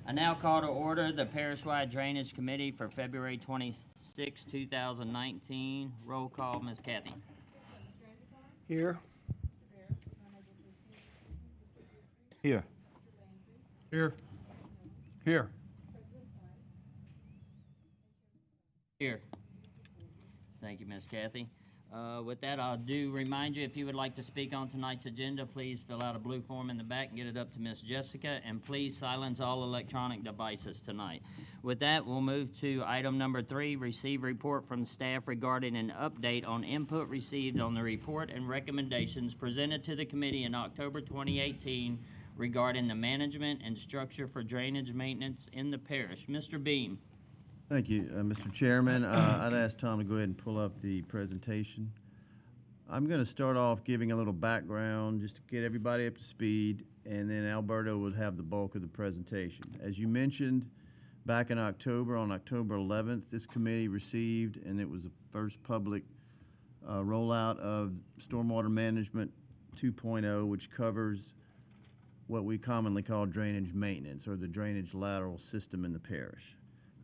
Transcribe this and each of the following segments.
I now call to order the Parish-wide Drainage Committee for February 26, 2019. Roll call, Ms. Kathy. Here. Here. Here. Here. Here. Thank you, Ms. Kathy. With that, I do remind you, if you would like to speak on tonight's agenda, please fill out a blue form in the back and get it up to Ms. Jessica, and please silence all electronic devices tonight. With that, we'll move to item number 3, receive report from staff regarding an update on input received on the report and recommendations presented to the committee in October 2018 regarding the management and structure for drainage maintenance in the parish. Mr. Beam. Thank you, Mr. Chairman. I'd ask Tom to go ahead and pull up the presentation. I'm going to start off giving a little background just to get everybody up to speed, and then Alberto will have the bulk of the presentation. As you mentioned, back in October, on October 11th, this committee received, and it was the first public rollout of Stormwater Management 2.0, which covers what we commonly call drainage maintenance, or the drainage lateral system in the parish.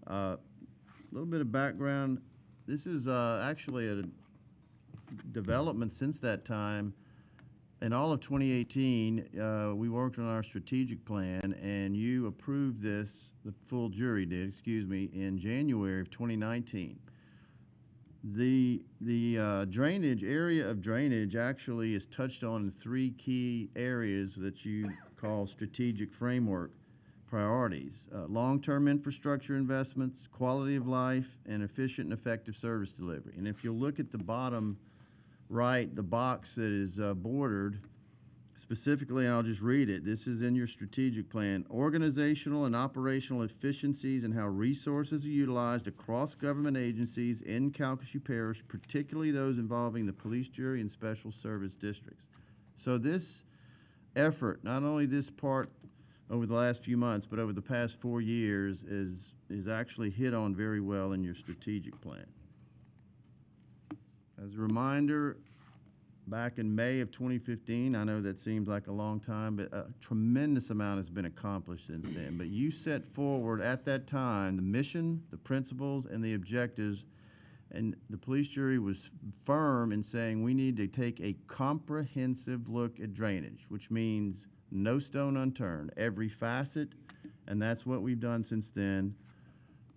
A little bit of background. This is actually a development since that time. In all of 2018, we worked on our strategic plan, and you approved this, the full jury did, excuse me, in January of 2019. The drainage, area of drainage actually is touched on in 3 key areas that you call strategic framework priorities: long-term infrastructure investments, quality of life, and efficient and effective service delivery. And if you look at the bottom right, the box that is bordered, specifically, and I'll just read it, this is in your strategic plan: organizational and operational efficiencies and how resources are utilized across government agencies in Calcasieu Parish, particularly those involving the police jury and special service districts. So this effort, not only this part over the last few months, but over the past 4 years, is actually hit on very well in your strategic plan. As a reminder, back in May of 2015, I know that seems like a long time, but a tremendous amount has been accomplished since then. But you set forward at that time the mission, the principles, and the objectives, and the police jury was firm in saying we need to take a comprehensive look at drainage, which means no stone unturned, every facet, and that's what we've done since then.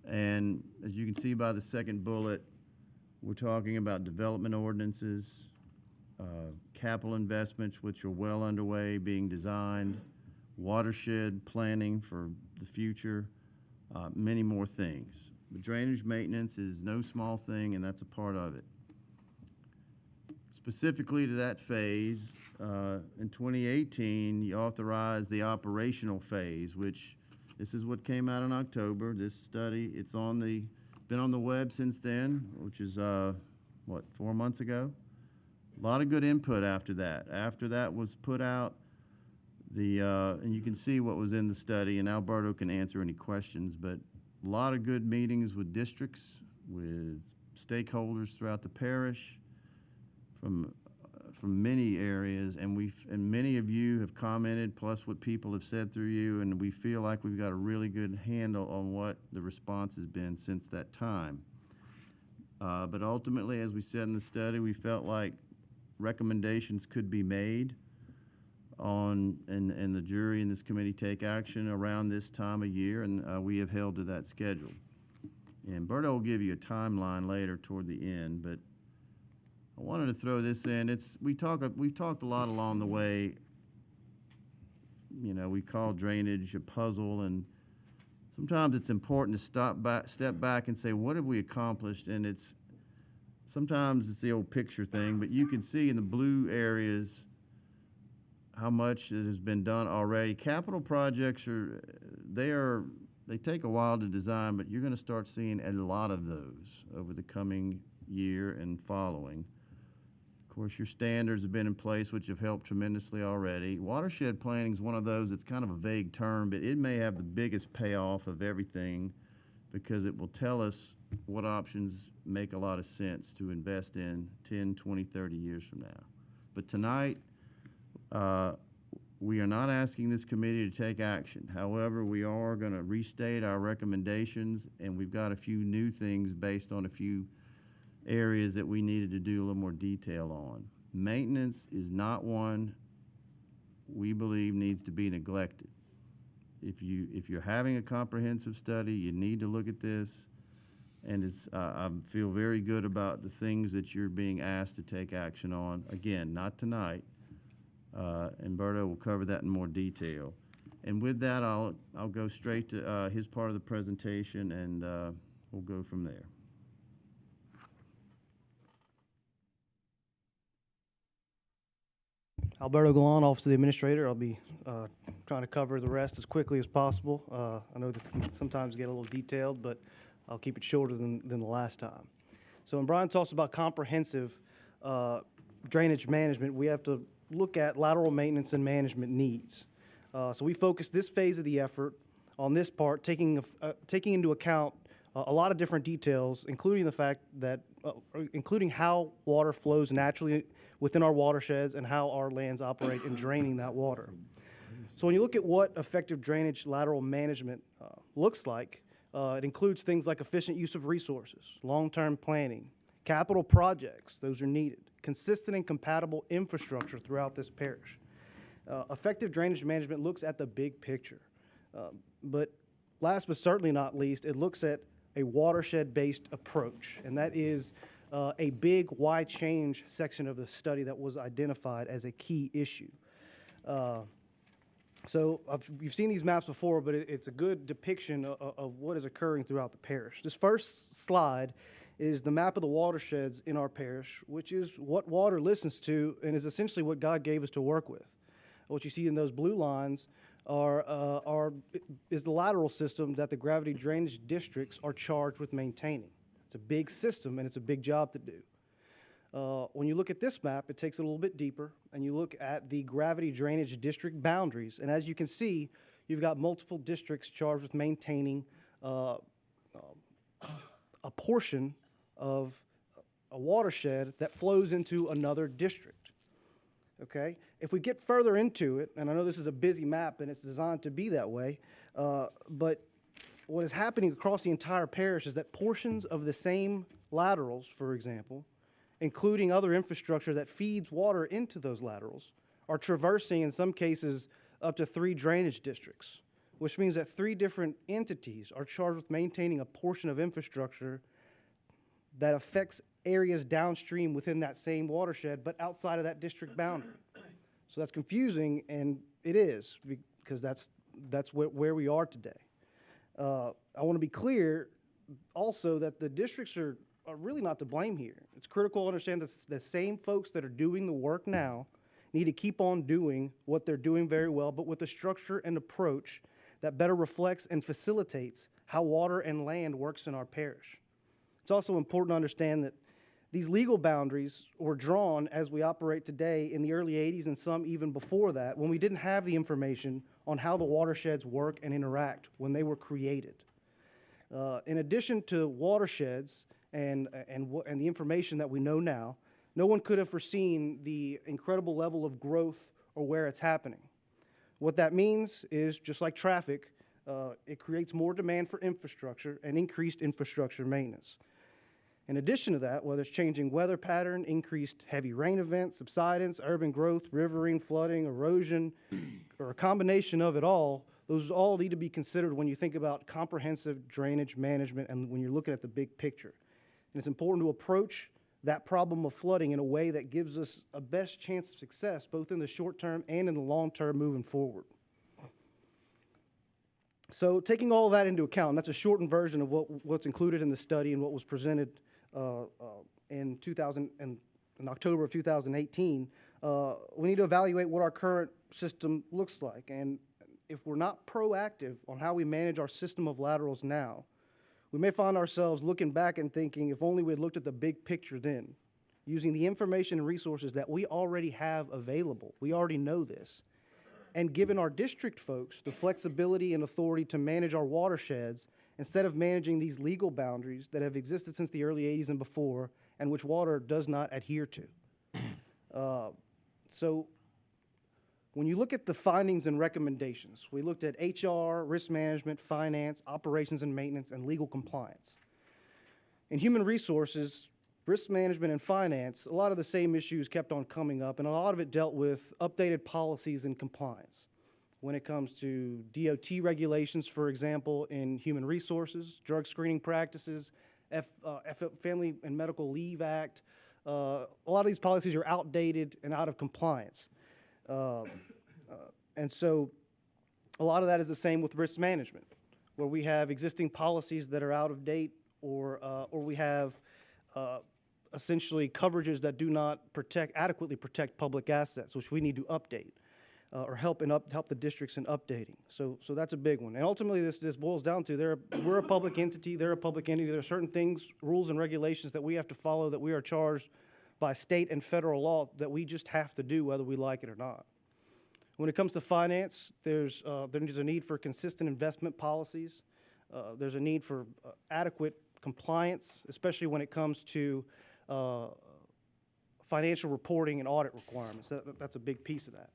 And as you can see by the second bullet, we're talking about development ordinances, capital investments, which are well underway, being designed, watershed planning for the future, many more things. But drainage maintenance is no small thing, and that's a part of it. Specifically to that phase, in 2018, you authorized the operational phase, which this is what came out in October. This study, it's been on the web since then, which is, 4 months ago? A lot of good input after that. After that was put out, and you can see what was in the study, and Alberto can answer any questions, but a lot of good meetings with districts, with stakeholders throughout the parish, from many areas, and many of you have commented, plus what people have said through you, and we feel like we've got a really good handle on what the response has been since that time. But ultimately, as we said in the study, we felt like recommendations could be made and the jury and this committee take action around this time of year, and we have held to that schedule. And Berto will give you a timeline later toward the end, but I wanted to throw this in. We've talked a lot along the way. You know, we call drainage a puzzle, and sometimes it's important to step back and say, what have we accomplished? And sometimes it's the old picture thing, but you can see in the blue areas how much it has been done already. Capital projects they take a while to design, but you're going to start seeing a lot of those over the coming year and following. Of course, your standards have been in place, which have helped tremendously already. Watershed planning is one of those, it's kind of a vague term, but it may have the biggest payoff of everything because it will tell us what options make a lot of sense to invest in 10, 20, 30 years from now. But tonight, We are not asking this committee to take action. However, we are going to restate our recommendations, and we've got a few new things based on a few areas that we needed to do a little more detail on. Maintenance is not one we believe needs to be neglected. If you're having a comprehensive study, you need to look at this, and I feel very good about the things that you're being asked to take action on. Again, not tonight. And Berto will cover that in more detail. And with that, I'll go straight to his part of the presentation, and we'll go from there. Alberto Galan, Office of the Administrator. I'll be trying to cover the rest as quickly as possible. I know this can sometimes get a little detailed, but I'll keep it shorter than the last time. So when Brian talks about comprehensive drainage management, we have to look at lateral maintenance and management needs. So we focus this phase of the effort on this part, taking into account a lot of different details, including the fact that, including how water flows naturally within our watersheds and how our lands operate in draining that water. So when you look at what effective drainage lateral management looks like, it includes things like efficient use of resources, long-term planning, capital projects, those are needed, consistent and compatible infrastructure throughout this parish. Effective drainage management looks at the big picture. But last but certainly not least, it looks at a watershed-based approach, and that is a big why change section of the study that was identified as a key issue. So you've seen these maps before, but it's a good depiction of what is occurring throughout the parish. This first slide is the map of the watersheds in our parish, which is what water listens to and is essentially what God gave us to work with. What you see in those blue lines is the lateral system that the gravity drainage districts are charged with maintaining. It's a big system and it's a big job to do. When you look at this map, it takes it a little bit deeper, and you look at the gravity drainage district boundaries. And as you can see, you've got multiple districts charged with maintaining a portion of a watershed that flows into another district. Okay? If we get further into it, and I know this is a busy map and it's designed to be that way, but what is happening across the entire parish is that portions of the same laterals, for example, including other infrastructure that feeds water into those laterals, are traversing, in some cases, up to 3 drainage districts, which means that 3 different entities are charged with maintaining a portion of infrastructure that affects areas downstream within that same watershed, but outside of that district boundary. So that's confusing, and it is, because that's where we are today. I want to be clear also that the districts are really not to blame here. It's critical to understand that the same folks that are doing the work now need to keep on doing what they're doing very well, but with a structure and approach that better reflects and facilitates how water and land works in our parish. It's also important to understand that these legal boundaries were drawn as we operate today in the early 80s and some even before that, when we didn't have the information on how the watersheds work and interact when they were created. In addition to watersheds and the information that we know now, no one could have foreseen the incredible level of growth or where it's happening. What that means is, just like traffic, it creates more demand for infrastructure and increased infrastructure maintenance. In addition to that, whether it's changing weather pattern, increased heavy rain events, subsidence, urban growth, riverine, flooding, erosion, or a combination of it all, those all need to be considered when you think about comprehensive drainage management and when you're looking at the big picture. And it's important to approach that problem of flooding in a way that gives us a best chance of success, both in the short term and in the long term moving forward. So taking all of that into account, and that's a shortened version of what's included in the study and what was presented in October of 2018, we need to evaluate what our current system looks like. And if we're not proactive on how we manage our system of laterals now, we may find ourselves looking back and thinking, if only we had looked at the big picture then, using the information and resources that we already have available. We already know this. And given our district folks the flexibility and authority to manage our watersheds instead of managing these legal boundaries that have existed since the early 80s and before, and which water does not adhere to. So When you look at the findings and recommendations, we looked at HR, risk management, finance, operations and maintenance, and legal compliance. In human resources, risk management and finance, a lot of the same issues kept on coming up, and a lot of it dealt with updated policies and compliance. When it comes to DOT regulations, for example, in human resources, drug screening practices, Family and Medical Leave Act, a lot of these policies are outdated and out of compliance. And so a lot of that is the same with risk management, where we have existing policies that are out of date, or we have essentially coverages that do not adequately protect public assets, which we need to update or help the districts in updating. So that's a big one. And ultimately, this boils down to we're a public entity. They're a public entity. There are certain things, rules, and regulations that we have to follow, that we are charged by state and federal law, that we just have to do whether we like it or not. When it comes to finance, there's a need for consistent investment policies. There's a need for adequate compliance, especially when it comes to financial reporting and audit requirements. That's a big piece of that.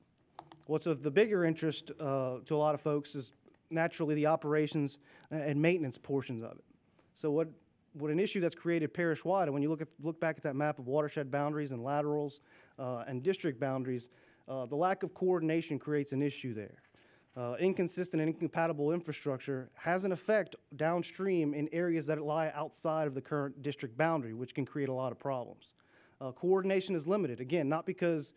What's of the bigger interest to a lot of folks is naturally the operations and maintenance portions of it. So what an issue that's created parish-wide, and when you look back at that map of watershed boundaries and laterals and district boundaries, the lack of coordination creates an issue there. Inconsistent and incompatible infrastructure has an effect downstream in areas that lie outside of the current district boundary, which can create a lot of problems. Coordination is limited, again, not because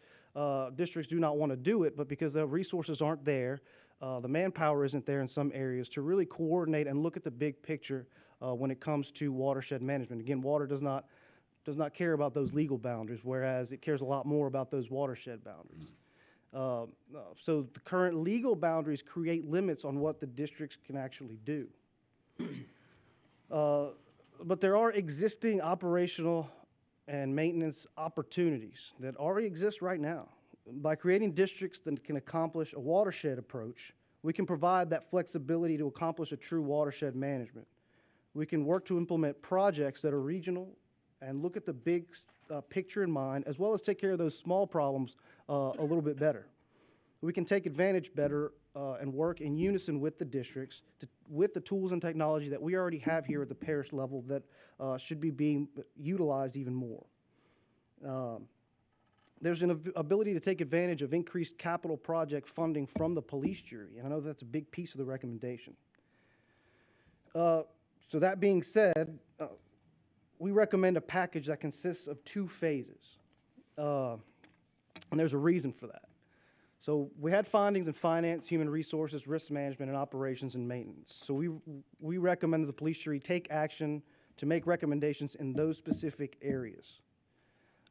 districts do not want to do it, but because the resources aren't there, the manpower isn't there in some areas to really coordinate and look at the big picture when it comes to watershed management. Again, water does not care about those legal boundaries, whereas it cares a lot more about those watershed boundaries. So the current legal boundaries create limits on what the districts can actually do. But there are existing operational and maintenance opportunities that already exist right now. By creating districts that can accomplish a watershed approach, we can provide that flexibility to accomplish a true watershed management. We can work to implement projects that are regional and look at the big picture in mind, as well as take care of those small problems a little bit better. We can take advantage better and work in unison with the districts with the tools and technology that we already have here at the parish level that should be being utilized even more. There's an ability to take advantage of increased capital project funding from the police jury, and I know that's a big piece of the recommendation. So that being said, we recommend a package that consists of 2 phases, and there's a reason for that. So we had findings in finance, human resources, risk management, and operations and maintenance. So we recommend that the police jury take action to make recommendations in those specific areas.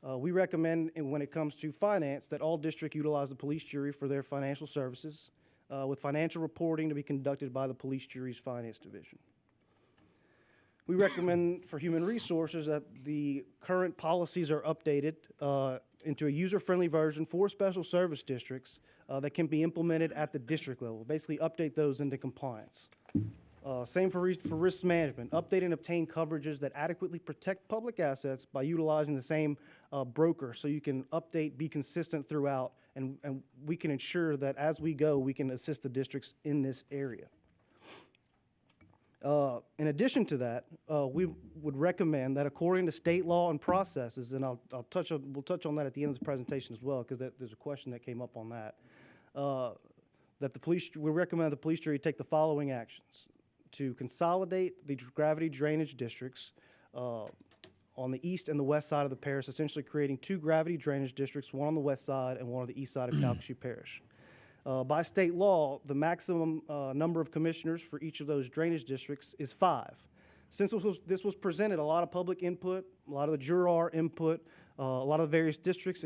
We recommend, when it comes to finance, that all districts utilize the police jury for their financial services, with financial reporting to be conducted by the police jury's finance division. We recommend for human resources that the current policies are updated into a user-friendly version for special service districts that can be implemented at the district level. Basically, update those into compliance. Same for risk management. Update and obtain coverages that adequately protect public assets by utilizing the same broker, so you can update, be consistent throughout, and we can ensure that as we go, we can assist the districts in this area. In addition to that, we would recommend that according to state law and processes, and we'll touch on that at the end of this presentation as well, because there's a question that came up on that, we recommend the police jury take the following actions: to consolidate the gravity drainage districts on the east and the west side of the parish, essentially creating 2 gravity drainage districts, one on the west side and one on the east side of Calcasieu Parish. By state law, the maximum number of commissioners for each of those drainage districts is 5. Since this was presented, a lot of public input, a lot of the juror input, a lot of the various districts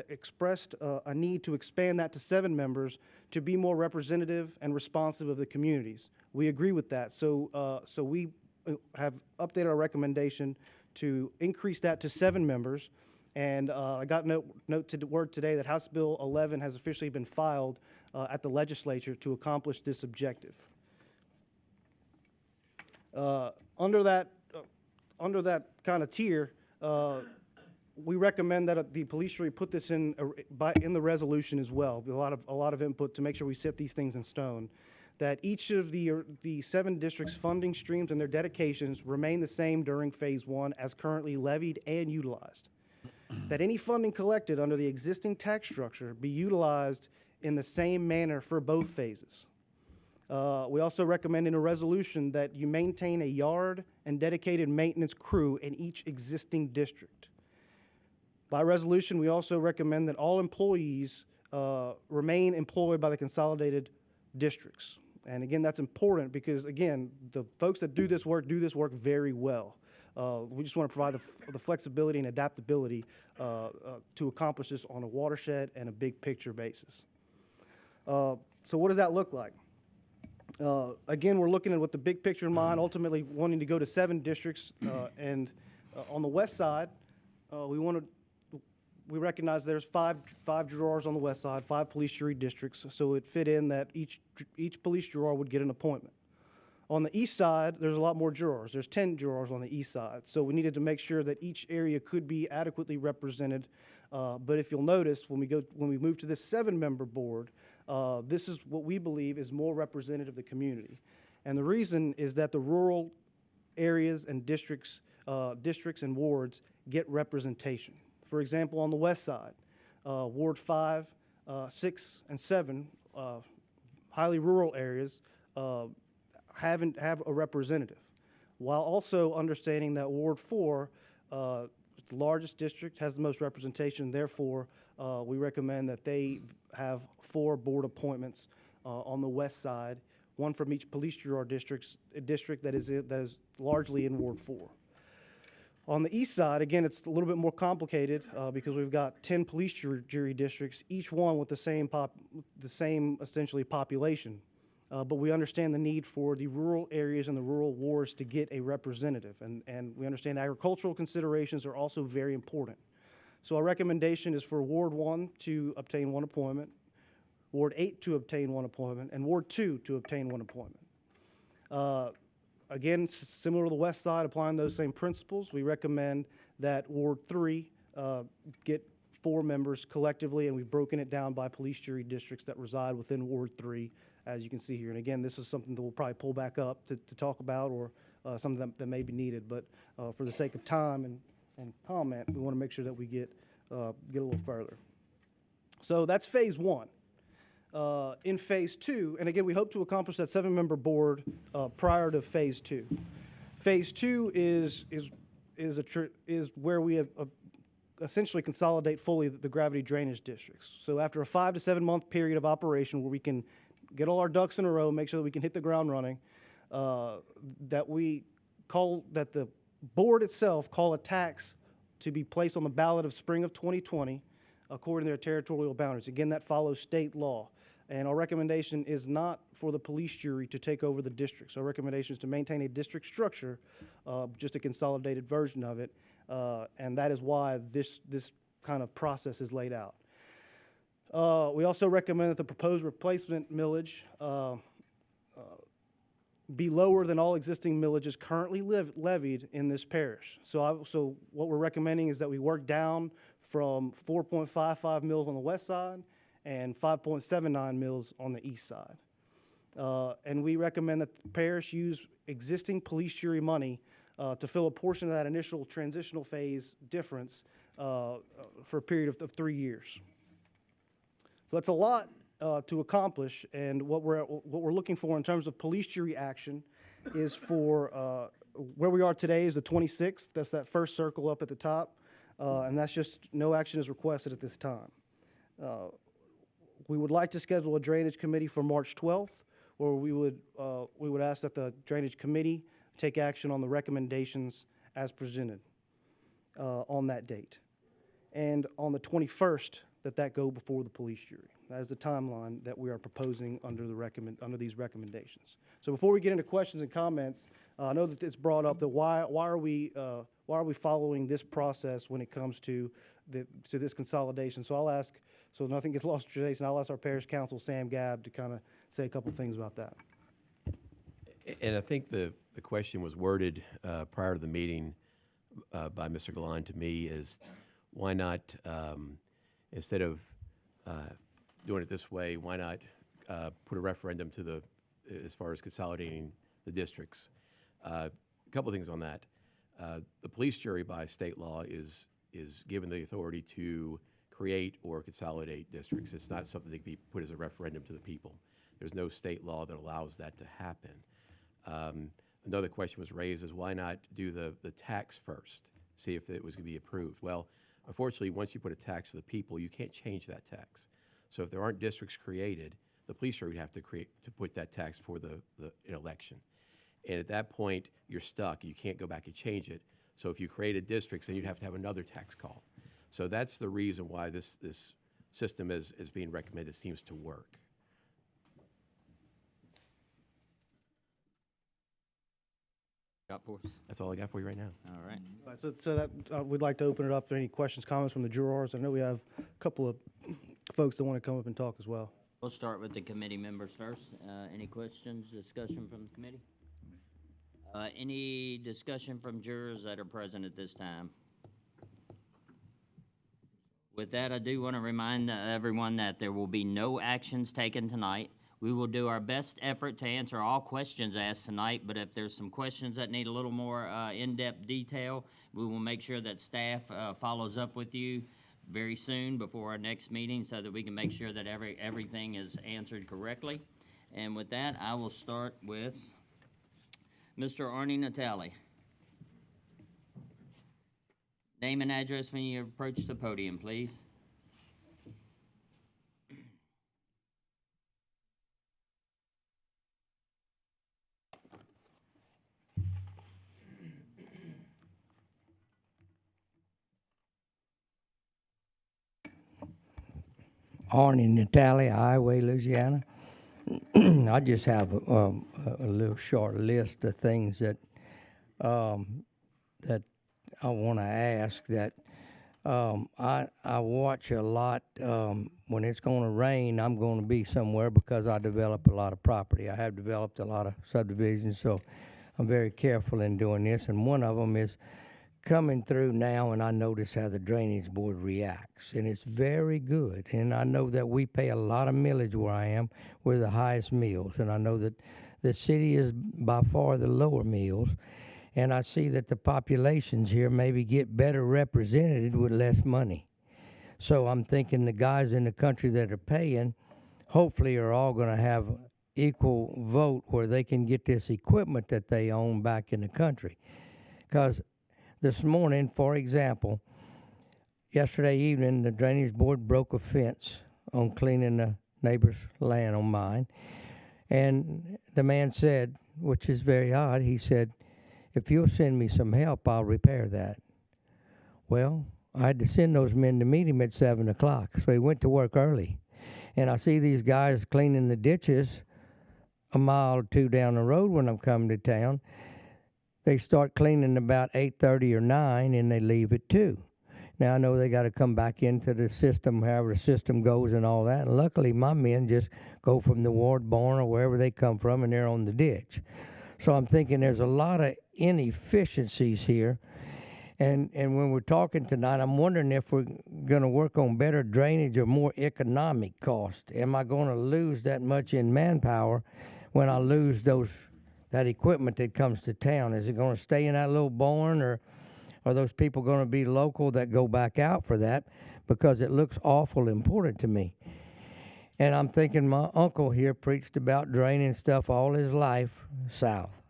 expressed a need to expand that to 7 members to be more representative and responsive of the communities. We agree with that, so we have updated our recommendation to increase that to 7 members. And I got word today that House Bill 11 has officially been filed at the legislature to accomplish this objective. Under that kind of tier, we recommend that the police jury put this in the resolution as well. A lot of input to make sure we set these things in stone. That each of the 7 districts' funding streams and their dedications remain the same during phase 1 as currently levied and utilized. That any funding collected under the existing tax structure be utilized in the same manner for both phases. We also recommend in a resolution that you maintain a yard and dedicated maintenance crew in each existing district. By resolution, we also recommend that all employees remain employed by the consolidated districts. And again, that's important because, again, the folks that do this work very well. We just want to provide the flexibility and adaptability to accomplish this on a watershed and a big picture basis. So what does that look like? Again, we're looking at with the big picture in mind, ultimately wanting to go to 7 districts. And on the west side, we recognize there's five jurors on the west side, 5 police jury districts. So it fit in that each police juror would get an appointment. On the east side, there's a lot more jurors. There's 10 jurors on the east side. So we needed to make sure that each area could be adequately represented. But if you'll notice, when we move to this 7-member board, this is what we believe is more representative of the community. And the reason is that the rural areas and districts and wards get representation. For example, on the west side, Ward 5, 6, and 7, highly rural areas, have a representative, while also understanding that Ward 4, the largest district, has the most representation. Therefore, we recommend that they have 4 board appointments on the west side, 1 from each police juror district that is largely in Ward 4. On the east side, again, it's a little bit more complicated because we've got 10 police jury districts, each one with the same essentially population. But we understand the need for the rural areas and the rural wards to get a representative. And we understand agricultural considerations are also very important. So our recommendation is for Ward 1 to obtain 1 appointment, Ward 8 to obtain 1 appointment, and Ward 2 to obtain 1 appointment. Again, similar to the west side, applying those same principles, we recommend that Ward 3 get 4 members collectively, and we've broken it down by police jury districts that reside within Ward 3, as you can see here. And again, this is something that we'll probably pull back up to talk about, or something that may be needed. But for the sake of time and comment, we want to make sure that we get a little further. So that's phase 1. In phase 2, and again, we hope to accomplish that 7-member board prior to phase 2. Phase 2 is where we have essentially consolidate fully the gravity drainage districts. So after a 5 to 7 month period of operation where we can get all our ducks in a row, make sure that we can hit the ground running, that the board itself call a tax to be placed on the ballot of spring of 2020 according to their territorial boundaries. Again, that follows state law. And our recommendation is not for the police jury to take over the districts. Our recommendation is to maintain a district structure, just a consolidated version of it, and that is why this kind of process is laid out. We also recommend that the proposed replacement millage be lower than all existing millages currently levied in this parish. So what we're recommending is that we work down from 4.55 mils on the west side and 5.79 mils on the east side. And we recommend that the parish use existing police jury money to fill a portion of that initial transitional phase difference for a period of 3 years. So that's a lot to accomplish, and what we're looking for in terms of police jury action is for where we are today is the 26th. That's that first circle up at the top, and that's just no action is requested at this time. We would like to schedule a drainage committee for March 12th, where we would ask that the drainage committee take action on the recommendations as presented on that date, and on the 21st that go before the police jury. That is the timeline that we are proposing under these recommendations. So before we get into questions and comments, I know that it's brought up that why are we following this process when it comes to this consolidation? So I'll ask, so nothing gets lost in translation, I'll ask our parish counsel, Sam Gabb, to kind of say a couple things about that. And I think the question was worded prior to the meeting by Mr. Galan to me is, why not, instead of doing it this way, why not put a referendum to the, as far as consolidating the districts? A couple things on that. The police jury by state law is given the authority to create or consolidate districts. It's not something that can be put as a referendum to the people. There's no state law that allows that to happen. Another question was raised is why not do the tax first, see if it was going to be approved. Well, unfortunately, once you put a tax to the people, you can't change that tax. So if there aren't districts created, the police jury would have to put that tax for the election. And at that point, you're stuck. You can't go back and change it. So if you created districts, then you'd have to have another tax call. So that's the reason why this system is being recommended seems to work. Got for us? That's all I got for you right now. All right. So that we'd like to open it up for any questions, comments from the jurors. I know we have a couple of folks that want to come up and talk as well. We'll start with the committee members first. Any questions, discussion from the committee? Any discussion from jurors that are present at this time? With that, I do want to remind everyone that there will be no actions taken tonight. We will do our best effort to answer all questions asked tonight, but if there's some questions that need a little more in-depth detail, we will make sure that staff follows up with you very soon before our next meeting so that we can make sure that everything is answered correctly. And with that, I will start with Mr. Arnie Natale. Name and address when you approach the podium, please. Arnie Natale, Iowa, Louisiana. I just have a little short list of things that that I want to ask. That I watch a lot. When it's going to rain, I'm going to be somewhere because I develop a lot of property. I have developed a lot of subdivisions, so I'm very careful in doing this. And one of them is coming through now, and I notice how the drainage board reacts, and it's very good. And I know that we pay a lot of millage where I am. We're the highest mills, and I know that the city is by far the lower mills. And I see that the populations here maybe get better represented with less money. So I'm thinking the guys in the country that are paying, hopefully are all going to have equal vote where they can get this equipment that they own back in the country. Because this morning, for example, yesterday evening, the drainage board broke a fence on cleaning the neighbor's land on mine. And the man said, which is very odd, he said, if you'll send me some help, I'll repair that. Well, I had to send those men to meet him at 7 o'clock, so he went to work early. And I see these guys cleaning the ditches a mile or two down the road when I'm coming to town. They start cleaning about 8:30 or 9, and they leave at 2. Now, I know they got to come back into the system, however the system goes and all that. And luckily, my men just go from the ward barn or wherever they come from, and they're on the ditch. So I'm thinking there's a lot of inefficiencies here. And when we're talking tonight, I'm wondering if we're going to work on better drainage or more economic cost. Am I going to lose that much in manpower when I lose that equipment that comes to town? Is it going to stay in that little barn, or are those people going to be local that go back out for that? Because it looks awful important to me. And I'm thinking my uncle here preached about draining stuff all his life south.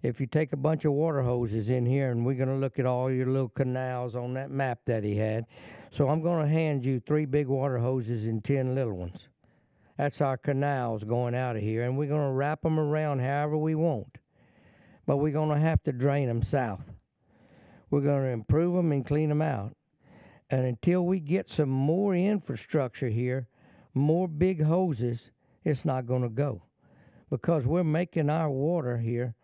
If you take a bunch of water hoses in here, and we're going to look at all your little canals on that map that he had. So I'm going to hand you 3 big water hoses and 10 little ones. That's our canals going out of here, and we're going to wrap them around however we want. But we're going to have to drain them south. We're going to improve them and clean them out. And until we get some more infrastructure here, more big hoses, it's not going to go. Because we're making our water here,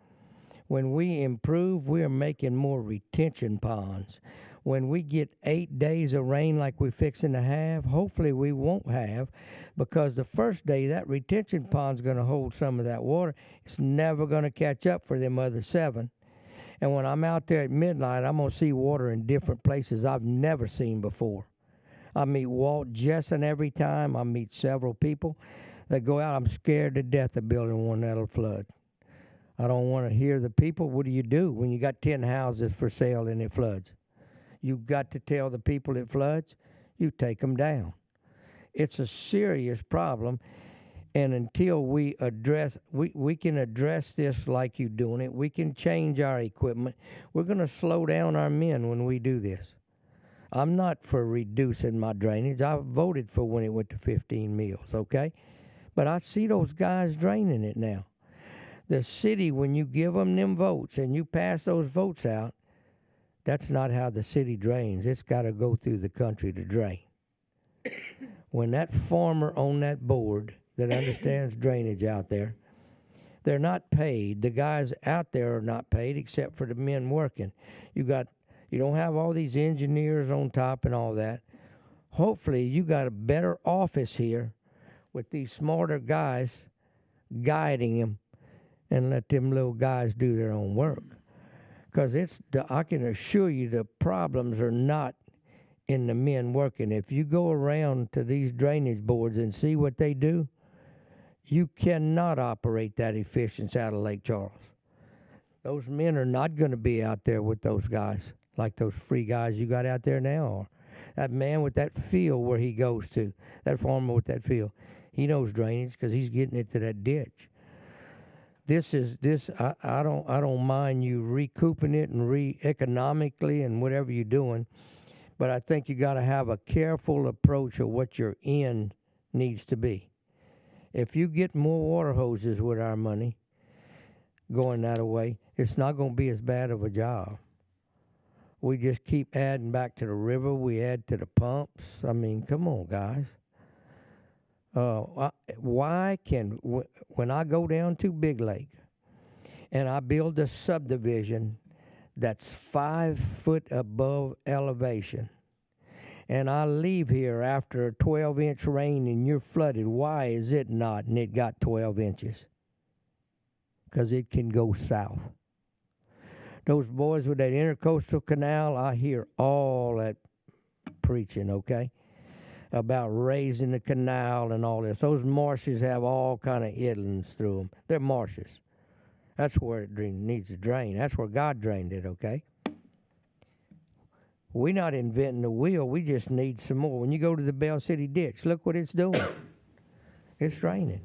when we improve, we're making more retention ponds. When we get 8 days of rain like we're fixing to have, hopefully we won't have, because the first day that retention pond's going to hold some of that water. It's never going to catch up for them other 7. And when I'm out there at midnight, I'm going to see water in different places I've never seen before. I meet Walt Jessen every time. I meet several people that go out. I'm scared to death of building one that'll flood. I don't want to hear the people. What do when you got 10 houses for sale and it floods? You've got to tell the people it floods, you take them down. It's a serious problem, and until we address, we can address this like you doing it. We can change our equipment. We're going to slow down our men when we do this. I'm not for reducing my drainage. I voted for when it went to 15 meals, okay? But I see those guys draining it now. The city, when you give them votes and you pass those votes out, that's not how the city drains. It's got to go through the country to drain. When that farmer on that board that understands drainage out there, they're not paid. The guys out there are not paid except for the men working. You don't have all these engineers on top and all that. Hopefully you got a better office here with these smarter guys guiding them, and let them little guys do their own work. Because I can assure you the problems are not in the men working. If you go around to these drainage boards and see what they do, you cannot operate that efficiency out of Lake Charles. Those men are not going to be out there with those guys, like those free guys you got out there now. Or that man with that field where he goes to, that farmer with that field, he knows drainage because he's getting it to that ditch. I don't mind you recouping it and economically and whatever you're doing, but I think you got to have a careful approach of what your end needs to be. If you get more water hoses with our money going that way, it's not going to be as bad of a job. We just keep adding back to the river. We add to the pumps. I mean, come on, guys. When I go down to Big Lake and I build a subdivision that's 5 foot above elevation, and I leave here after a 12-inch rain and you're flooded, why is it not? And it got 12 inches. Because it can go south. Those boys with that intercoastal canal, I hear all that preaching, okay, about raising the canal and all this. Those marshes have all kind of islands through them. They're marshes. That's where it needs to drain. That's where God drained it, okay? We're not inventing the wheel. We just need some more. When you go to the Bell City ditch, look what it's doing. It's draining.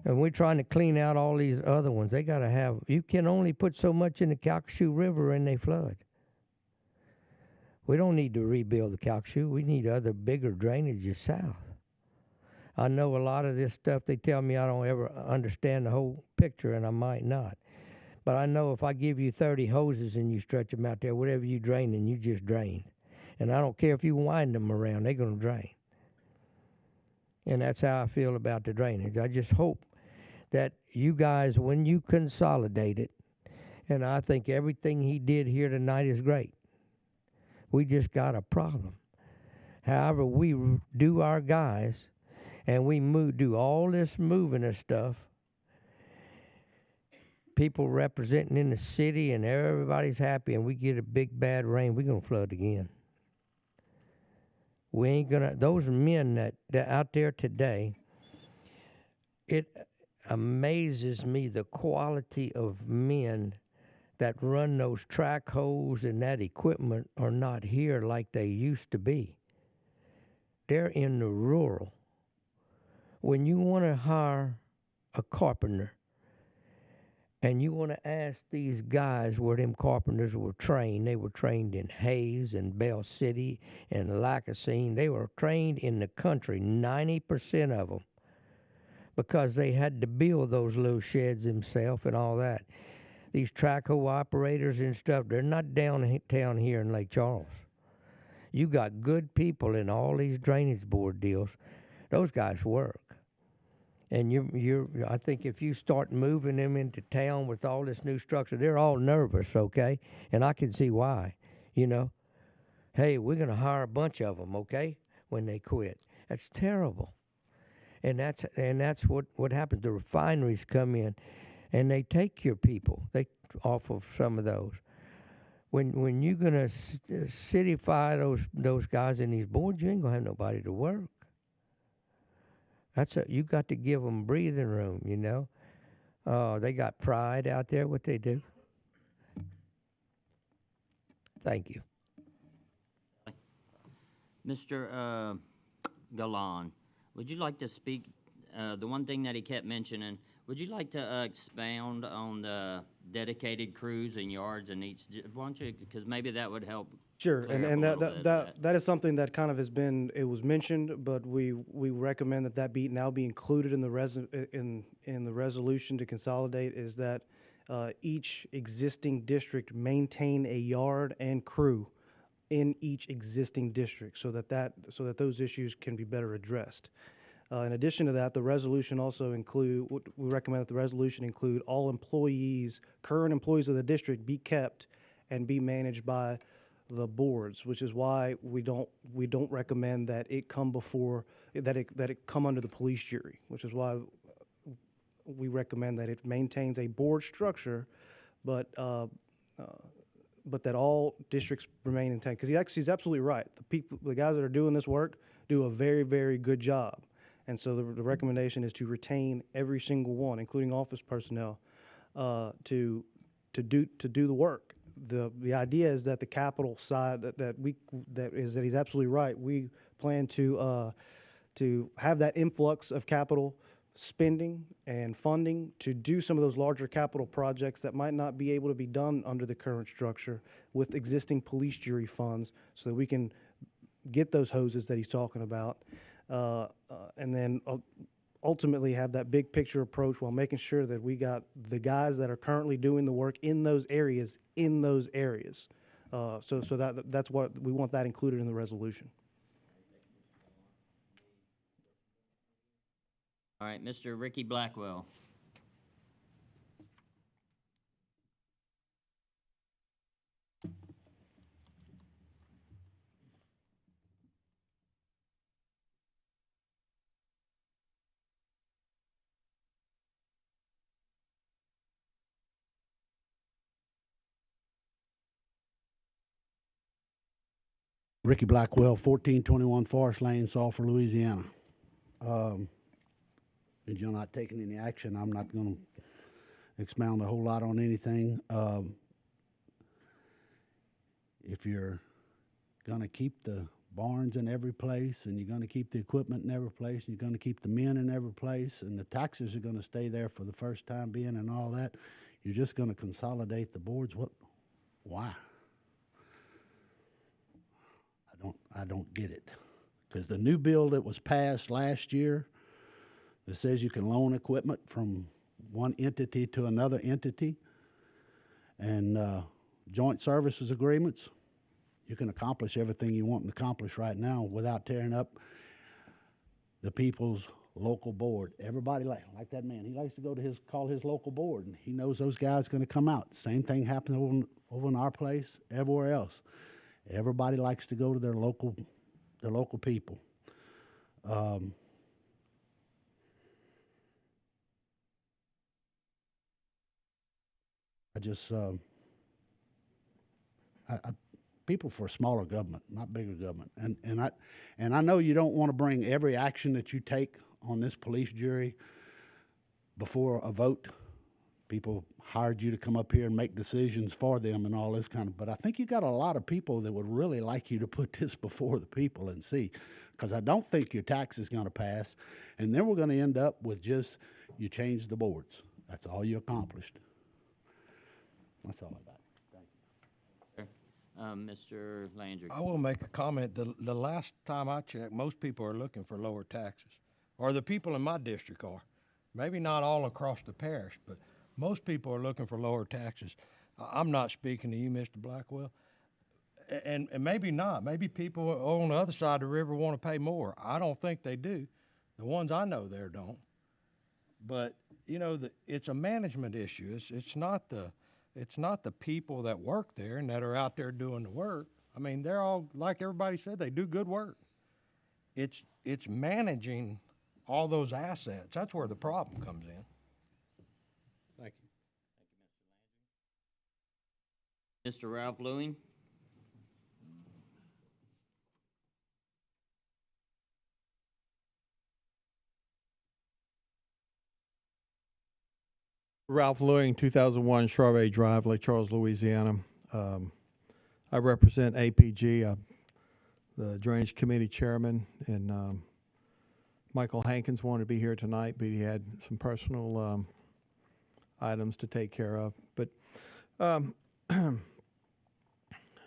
And we're trying to clean out all these other ones. They got to have, you can only put so much in the Calcasieu River and they flood. We don't need to rebuild the Calcasieu. We need other bigger drainages south. I know a lot of this stuff, they tell me I don't ever understand the whole picture, and I might not. But I know if I give you 30 hoses and you stretch them out there, whatever you drain, and you just drain. And I don't care if you wind them around, they're going to drain. And that's how I feel about the drainage. I just hope that you guys, when you consolidate it, and I think everything he did here tonight is great. We just got a problem. However, we do our guys, and we do all this moving of stuff, people representing in the city, and everybody's happy, and we get a big bad rain, we're going to flood again. We ain't going to, those men that out there today, it amazes me the quality of men that run those track holes and that equipment are not here like they used to be. They're in the rural. When you want to hire a carpenter and you want to ask these guys where them carpenters were trained, they were trained in Hayes and Bell City and Lacassine. They were trained in the country, 90% of them, because they had to build those little sheds themselves and all that. These track hole operators and stuff, they're not downtown here in Lake Charles. You got good people in all these drainage board deals. Those guys work. And I think if you start moving them into town with all this new structure, they're all nervous, okay? And I can see why, you know. Hey, we're going to hire a bunch of them, okay, when they quit. That's terrible. And that's what happens. The refineries come in, and they take your people. They off of some of those. When you're gonna cityfy those guys in these boards, you ain't gonna have nobody to work. You got to give them breathing room, you know. They got pride out there, what they do. Thank you. Mr. Galan, would you like to speak, the one thing that he kept mentioning, would you like to expound on the dedicated crews and yards in each, why don't you, because maybe that would help. Sure, clear and up a little bit of that is something that kind of has been, it was mentioned, but we recommend that now be included in the resolution to consolidate, is that each existing district maintain a yard and crew in each existing district, so that those issues can be better addressed. In addition to that, the resolution also we recommend that the resolution include all employees, current employees of the district, be kept and be managed by the boards, which is why we don't recommend that it come under the police jury, which is why we recommend that it maintains a board structure, but that all districts remain intact. Because he's absolutely right. The guys that are doing this work do a very, very good job. And so the recommendation is to retain every single one, including office personnel, to do the work. The idea is that the capital side that he's absolutely right. We plan to have that influx of capital spending and funding to do some of those larger capital projects that might not be able to be done under the current structure with existing police jury funds, so that we can get those hoses that he's talking about, and then ultimately have that big picture approach while making sure that we got the guys that are currently doing the work in those areas. So that's what we want, that included in the resolution. All right, Mr. Ricky Blackwell. Ricky Blackwell, 1421 Forest Lane, Sulphur, Louisiana. If you're not taking any action, I'm not going to expound a whole lot on anything. If you're going to keep the barns in every place, and you're going to keep the equipment in every place, and you're going to keep the men in every place, and the taxes are going to stay there for the first time being and all that, you're just going to consolidate the boards. Why? I don't get it. Because the new bill that was passed last year that says you can loan equipment from one entity to another entity, and joint services agreements, you can accomplish everything you want to accomplish right now without tearing up the people's local board. Everybody like that man, he likes to go to call his local board, and he knows those guys going to come out. Same thing happens over in our place, everywhere else. Everybody likes to go to their local people. People for smaller government, not bigger government, and I know you don't want to bring every action that you take on this police jury before a vote. People hired you to come up here and make decisions for them and all this kind of, but I think you got a lot of people that would really like you to put this before the people and see, because I don't think your tax is going to pass, and then we're going to end up with just, you change the boards. That's all you accomplished. That's all I got. Mr. Landry. I will make a comment. The last time I checked, most people are looking for lower taxes, or the people in my district are. Maybe not all across the parish, but most people are looking for lower taxes. I'm not speaking to you, Mr. Blackwell, and maybe not. Maybe people on the other side of the river want to pay more. I don't think they do. The ones I know there don't. But you know, it's a management issue. It's not the people that work there and that are out there doing the work. I mean, they're all, like everybody said, they do good work. It's managing all those assets. That's where the problem comes in. Thank you. Mr. Ralph Lewing. Ralph Lewing, 2001 Strawberry Drive, Lake Charles, Louisiana. I represent APG, the Drainage Committee Chairman, and Michael Hankins wanted to be here tonight, but he had some personal items to take care of. But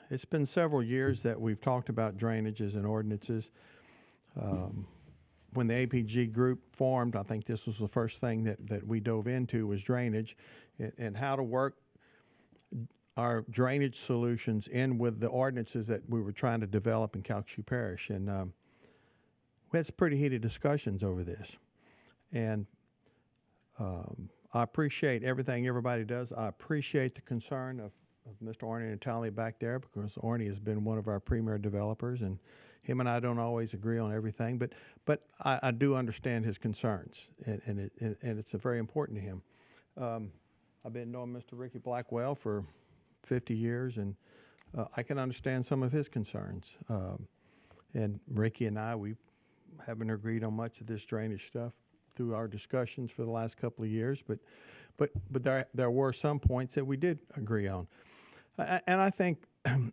it's been several years that we've talked about drainages and ordinances. When the APG group formed, I think this was the first thing that we dove into was drainage and how to work our drainage solutions in with the ordinances that we were trying to develop in Calcasieu Parish. And we had some pretty heated discussions over this. And I appreciate everything everybody does. I appreciate the concern of Mr. Arnie Natali back there, because Arnie has been one of our premier developers, and him and I don't always agree on everything, but I do understand his concerns, and it's very important to him. I've been knowing Mr. Ricky Blackwell for 50 years, and I can understand some of his concerns. And Ricky and I, we haven't agreed on much of this drainage stuff through our discussions for the last couple of years, but there were some points that we did agree on. And I think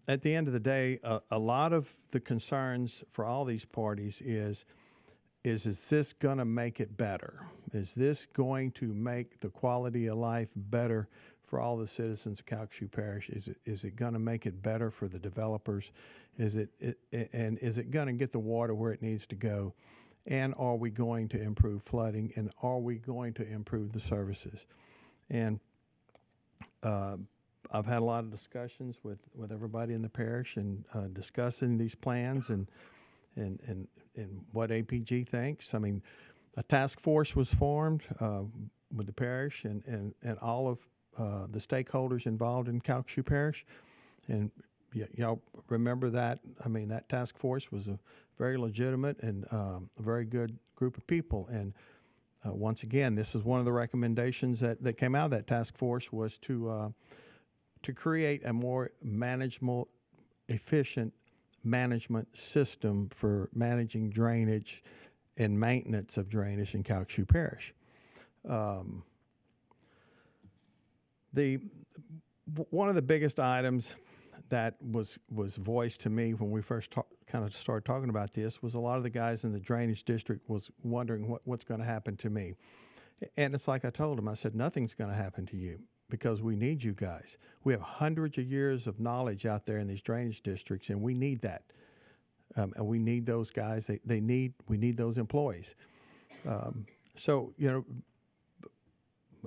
at the end of the day, a lot of the concerns for all these parties is this going to make it better? Is this going to make the quality of life better for all the citizens of Calcasieu Parish? Is it going to make it better for the developers? Is it going to get the water where it needs to go? And are we going to improve flooding? And are we going to improve the services? And I've had a lot of discussions with everybody in the parish and discussing these plans and what APG thinks. I mean, a task force was formed with the parish and all of the stakeholders involved in Calcasieu Parish. And y'all remember that? I mean, that task force was a very legitimate and a very good group of people. And once again, this is one of the recommendations that came out of that task force was to create a more manageable, efficient management system for managing drainage and maintenance of drainage in Calcasieu Parish. One of the biggest items that was voiced to me when we first kind of started talking about this was a lot of the guys in the drainage district was wondering what's going to happen to me. And it's like I told them, I said, nothing's going to happen to you, because we need you guys. We have hundreds of years of knowledge out there in these drainage districts, and we need that. And we need those guys. We need those employees. So, you know,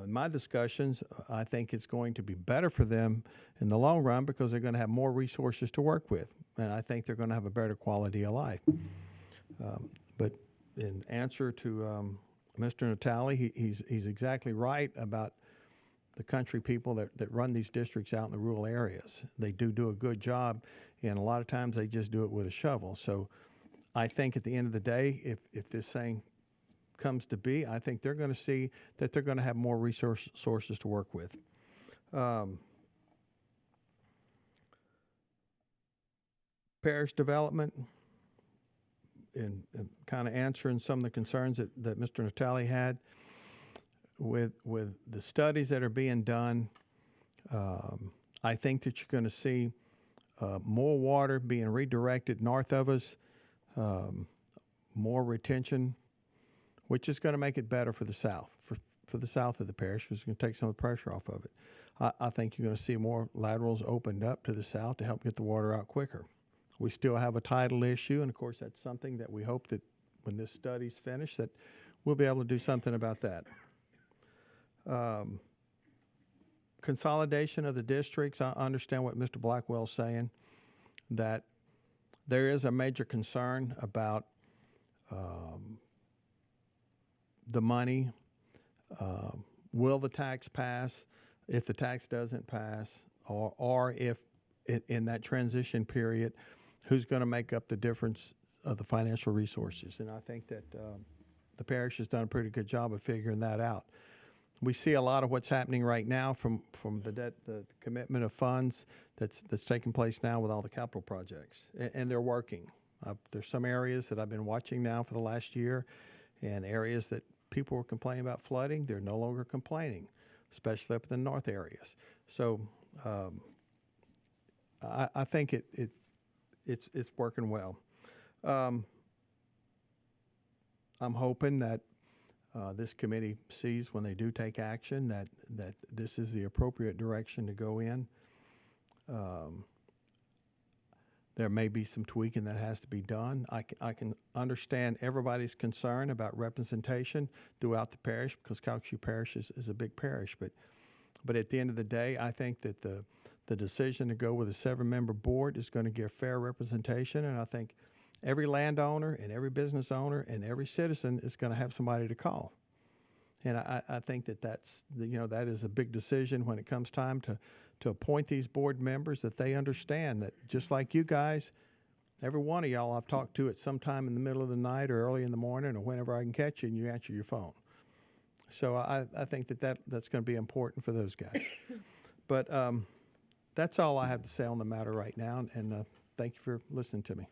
in my discussions, I think it's going to be better for them in the long run because they're going to have more resources to work with. And I think they're going to have a better quality of life. But in answer to Mr. Natali, he's exactly right about the country people that run these districts out in the rural areas. They do a good job, and a lot of times they just do it with a shovel. So I think at the end of the day, if this thing comes to be, I think they're going to see that they're going to have more sources to work with. Parish development, and kind of answering some of the concerns that Mr. Natali had. With the studies that are being done, I think that you're going to see more water being redirected north of us, more retention, which is going to make it better for the south, for the south of the parish, because it's going to take some of the pressure off of it. I think you're going to see more laterals opened up to the south to help get the water out quicker. We still have a tidal issue, and of course that's something that we hope that when this study's finished that we'll be able to do something about that. Consolidation of the districts. I understand what Mr. Blackwell's saying, that there is a major concern about the money. Will the tax pass? If the tax doesn't pass, or if in that transition period, who's going to make up the difference of the financial resources? And I think that the parish has done a pretty good job of figuring that out. we see a lot of what's happening right now from the commitment of funds that's taking place now with all the capital projects, and they're working. There's some areas that I've been watching now for the last year, and areas that people were complaining about flooding, they're no longer complaining, especially up in the north areas. So I think it's working well. I'm hoping that this committee sees when they do take action that this is the appropriate direction to go in. There may be some tweaking that has to be done. I can understand everybody's concern about representation throughout the parish, because Calcasieu Parish is a big parish. But at the end of the day, I think that the decision to go with a 7-member board is going to give fair representation, and I think every landowner and every business owner and every citizen is going to have somebody to call. And I think that that is a big decision when it comes time to appoint these board members, that they understand that just like you guys, every one of y'all I've talked to at some time in the middle of the night or early in the morning or whenever I can catch you and you answer your phone. So I think that's going to be important for those guys. But that's all I have to say on the matter right now, and thank you for listening to me.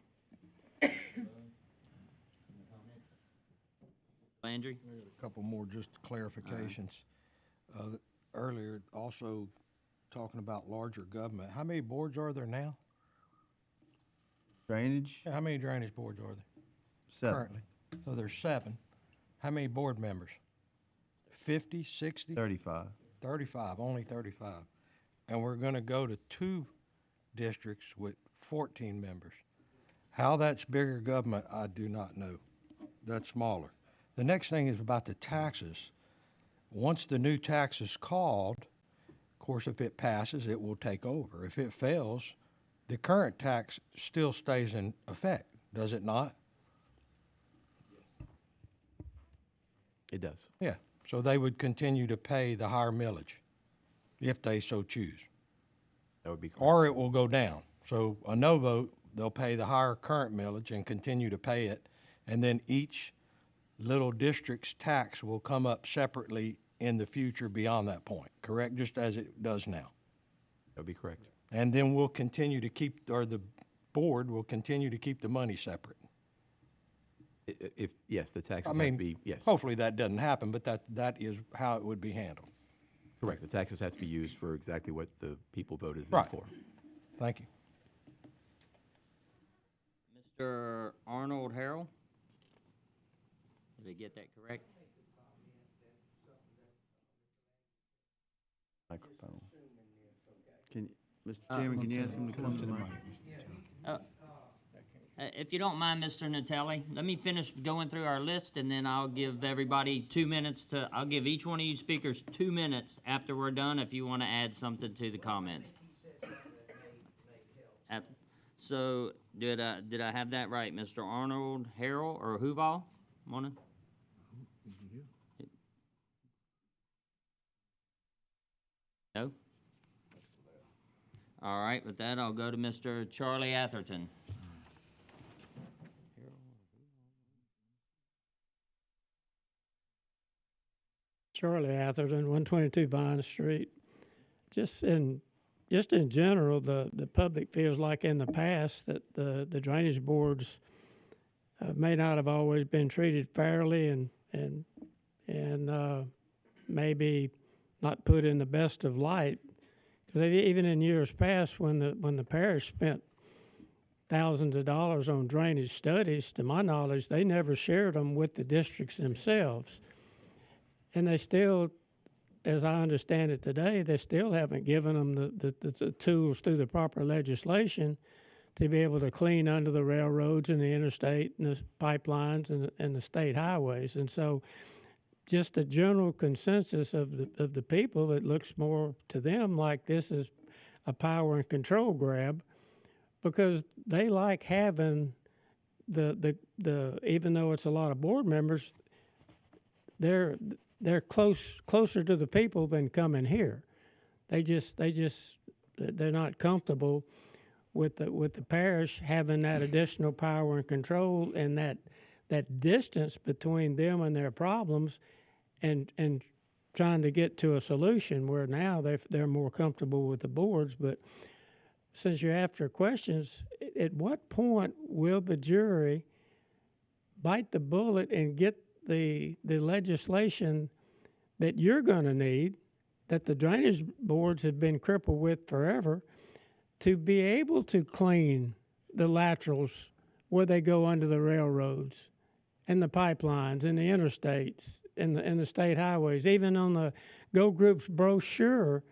Landry? A couple more just clarifications. Earlier, also talking about larger government. How many boards are there now? Drainage, How many drainage boards are there 7. currently? So there's 7. How many board members? 50, 60? 35. 35, only 35. And we're going to go to 2 districts with 14 members. How that's bigger government, I do not know. That's smaller. The next thing is about the taxes. Once the new tax is called, of course, if it passes, it will take over. If it fails, the current tax still stays in effect, does it not? It does. Yeah. So they would continue to pay the higher millage if they so choose. That would be correct. Or it will go down. So a no vote, they'll pay the higher current millage and continue to pay it, and then each little district's tax will come up separately in the future beyond that point, correct? Just as it does now. That would be correct. And then we'll continue to keep, or the board will continue to keep the money separate. If yes, the taxes I have mean, to be, yes. hopefully that doesn't happen, but that is how it would be handled. Correct. The taxes have to be used for exactly what the people voted Right. for. Thank you. Mr. Arnold Harrell? Did I get that correct? Microphone. Mr. Chairman, can you ask him to come to the mic? If you don't mind, Mr. Natale, let me finish going through our list, and then I'll give everybody 2 minutes I'll give each one of you speakers 2 minutes after we're done if you want to add something to the comments. So, did I have that right, Mr. Arnold Harrell or Huval? Morning. No? All right, with that, I'll go to Mr. Charlie Atherton. Charlie Atherton, 122 Vine Street. Just in general, the public feels like in the past that the drainage boards may not have always been treated fairly and maybe not put in the best of light. Because even in years past, when the parish spent thousands of dollars on drainage studies, to my knowledge, they never shared them with the districts themselves. And they still, as I understand it today, they still haven't given them the tools through the proper legislation to be able to clean under the railroads and the interstate and the pipelines and the state highways. And so just the general consensus of the people, it looks more to them like this is a power and control grab, because they like having the even though it's a lot of board members, they're closer to the people than coming here. They're not comfortable with the parish having that additional power and control, and that distance between them and their problems, and trying to get to a solution where now they're more comfortable with the boards. But since you're after questions, at what point will the jury bite the bullet and get the legislation that you're going to need, that the drainage boards have been crippled with forever, to be able to clean the laterals where they go under the railroads and the pipelines and the interstates and the state highways? Even on the Go Group's brochure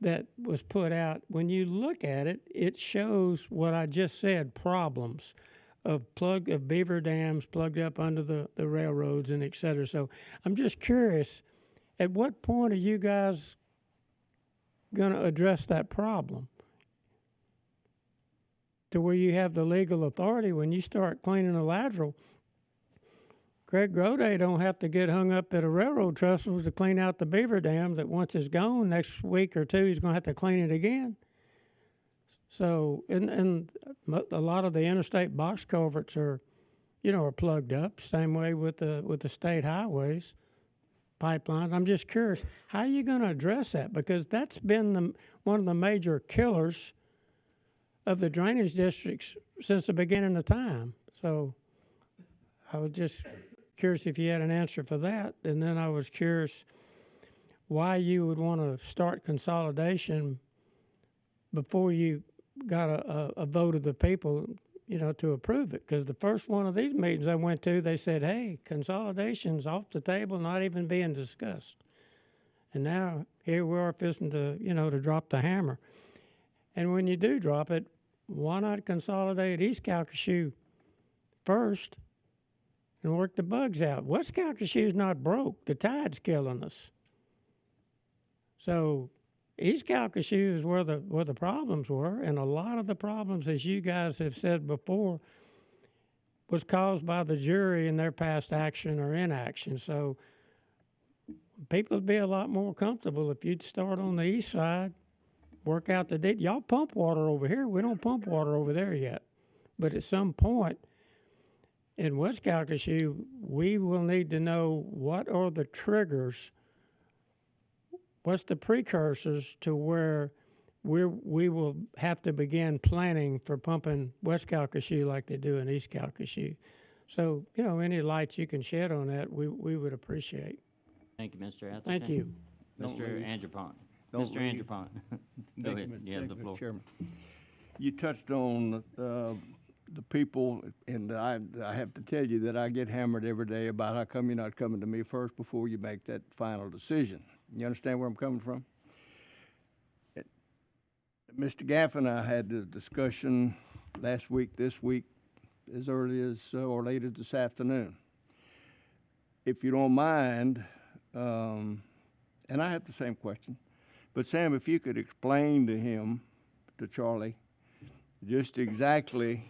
that was put out, when you look at it, it shows what I just said, problems of beaver dams plugged up under the railroads and et cetera. So I'm just curious, at what point are you guys going to address that problem to where you have the legal authority when you start cleaning a lateral? Craig Grode don't have to get hung up at a railroad trestle to clean out the beaver dam that once it's gone, next week or two he's going to have to clean it again. So, and a lot of the interstate box culverts are plugged up. Same way with the state highways, pipelines. I'm just curious, how are you going to address that? Because that's been one of the major killers of the drainage districts since the beginning of time. So I was just curious if you had an answer for that. And then I was curious why you would want to start consolidation before you got a vote of the people, to approve it. Because the first one of these meetings I went to, they said, hey, consolidation's off the table, not even being discussed. And now here we are fixing to, to drop the hammer. And when you do drop it, why not consolidate East Calcasieu first and work the bugs out? West Calcasieu's not broke. The tide's killing us. So East Calcasieu is where the problems were, and a lot of the problems, as you guys have said before, was caused by the jury in their past action or inaction. So people would be a lot more comfortable if you'd start on the east side, work out the date. Y'all pump water over here. We don't pump water over there yet. But at some point in West Calcasieu, we will need to know what are the triggers, what's the precursors to where we will have to begin planning for pumping West Calcasieu like they do in East Calcasieu. So, any lights you can shed on that, we would appreciate. Thank you, Mr. Atherton. Thank you. Mr. Andrepont. Don't Mr. leave. Andrepont. Go Thank ahead. You have the floor. Mr. Chairman. You touched on the people, and I have to tell you that I get hammered every day about how come you're not coming to me first before you make that final decision. You understand where I'm coming from? Mr. Gaff and I had a discussion last week, this week, as early as or late as this afternoon. If you don't mind, and I have the same question, but Sam, if you could explain to him, to Charlie, just exactly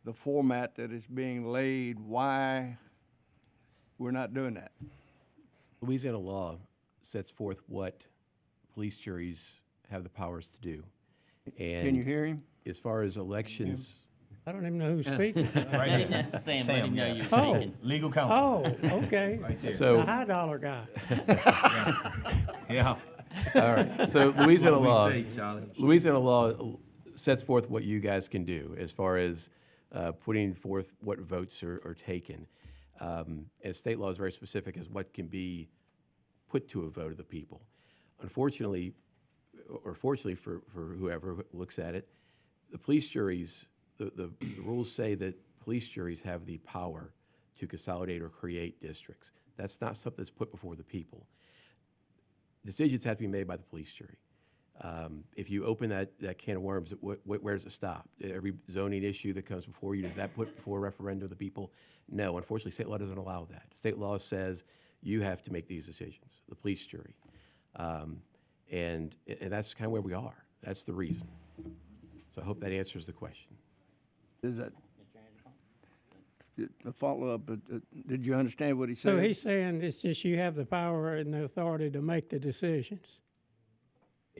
the format that is being laid, why we're not doing that. Louisiana law sets forth what police juries have the powers to do. And Can you hear him? as far as elections, I don't even know who's speaking. Right here. Sam, let him know you're Oh. speaking. Legal counsel. Oh, okay. so The high dollar guy. Yeah. all right. So Louisiana law, Charlie. Louisiana law sets forth what you guys can do as far as putting forth what votes are taken. And state law is very specific as what can be put to a vote of the people. Unfortunately, or fortunately for whoever looks at it, the police juries, the rules say that police juries have the power to consolidate or create districts. That's not something that's put before the people. Decisions have to be made by the police jury. If you open that can of worms, where does it stop? Every zoning issue that comes before you, does that put before a referendum of the people? No, unfortunately, state law doesn't allow that. State law says you have to make these decisions, the police jury. And that's kind of where we are. That's the reason. So I hope that answers the question. Is that a follow-up? Did you understand what he said? So he's saying it's just you have the power and the authority to make the decisions.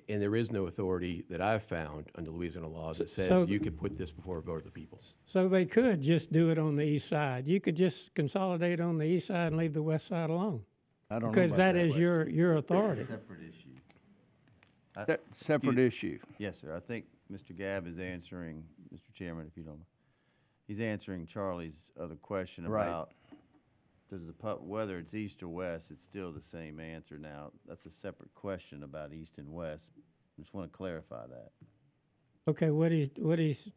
And there is no authority that I've found under Louisiana law that says So- you could put this before a vote of the people. So they could just do it on the east side. You could just consolidate on the east side and leave the west side alone. I don't know Because about that is your authority. Separate issue. Separate issue. Yes, sir. I think Mr. Gabb is answering, Mr. Chairman, if you don't mind. He's answering Charlie's other question Right. about whether it's east or west, it's still the same answer now. That's a separate question about east and west. Just want to clarify that. Okay, what he's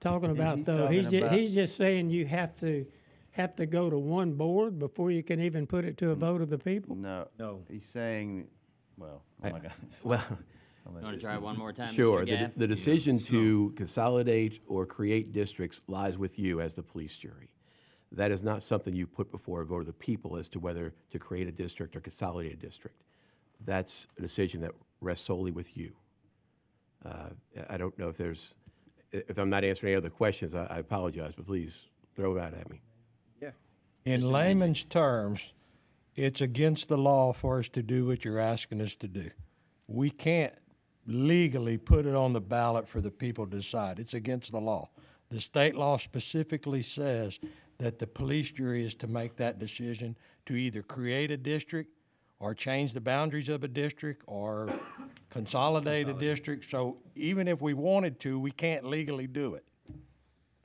talking about he's though, talking about- he's just saying you have to go to one board before you can even put it to a vote of the people. No. No. He's saying, well, oh my God. Well, You want to try it one more time, sure. Mr. Gabb? The decision to consolidate or create districts lies with you as the police jury. That is not something you put before a vote of the people as to whether to create a district or consolidate a district. That's a decision that rests solely with you. I don't know if I'm not answering any other questions, I apologize, but please throw it out at me. In layman's terms, it's against the law for us to do what you're asking us to do. We can't legally put it on the ballot for the people to decide. It's against the law. The state law specifically says that the police jury is to make that decision to either create a district or change the boundaries of a district or consolidate a district. So even if we wanted to, we can't legally do it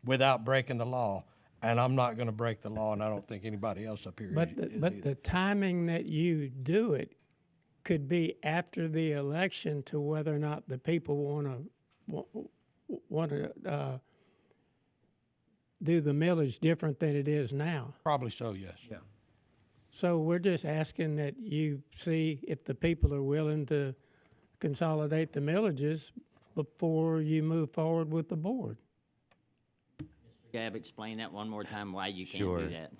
without breaking the law. And I'm not going to break the law, and I don't think anybody else up here is. But the timing that you do it could be after the election to whether or not the people want to do the millage different than it is now. Probably so, yes. Yeah. So we're just asking that you see if the people are willing to consolidate the millages before you move forward with the board. Gabb, explain that one more time, why you can't Sure. do that.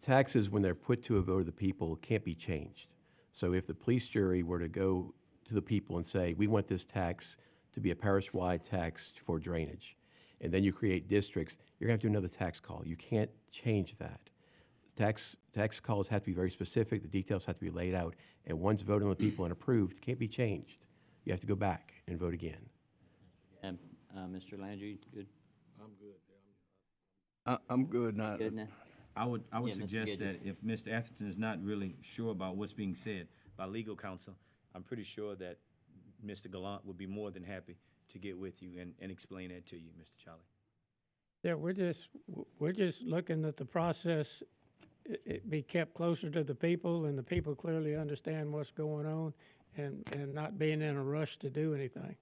Taxes, when they're put to a vote of the people, can't be changed. So if the police jury were to go to the people and say, we want this tax to be a parish-wide tax for drainage, and then you create districts, you're going to have to do another tax call. You can't change that. Tax calls have to be very specific, the details have to be laid out, and once voted on the people and approved, it can't be changed. You have to go back and vote again. And, Mr. Landry, good? I'm good now. Good now? I would Yeah, Mr. suggest Gidget. that if Mr. Atherton is not really sure about what's being said by legal counsel, I'm pretty sure that Mr. Gallant would be more than happy to get with you and explain that to you, Mr. Charlie. Yeah, we're just looking at the process, it be kept closer to the people and the people clearly understand what's going on and not being in a rush to do anything.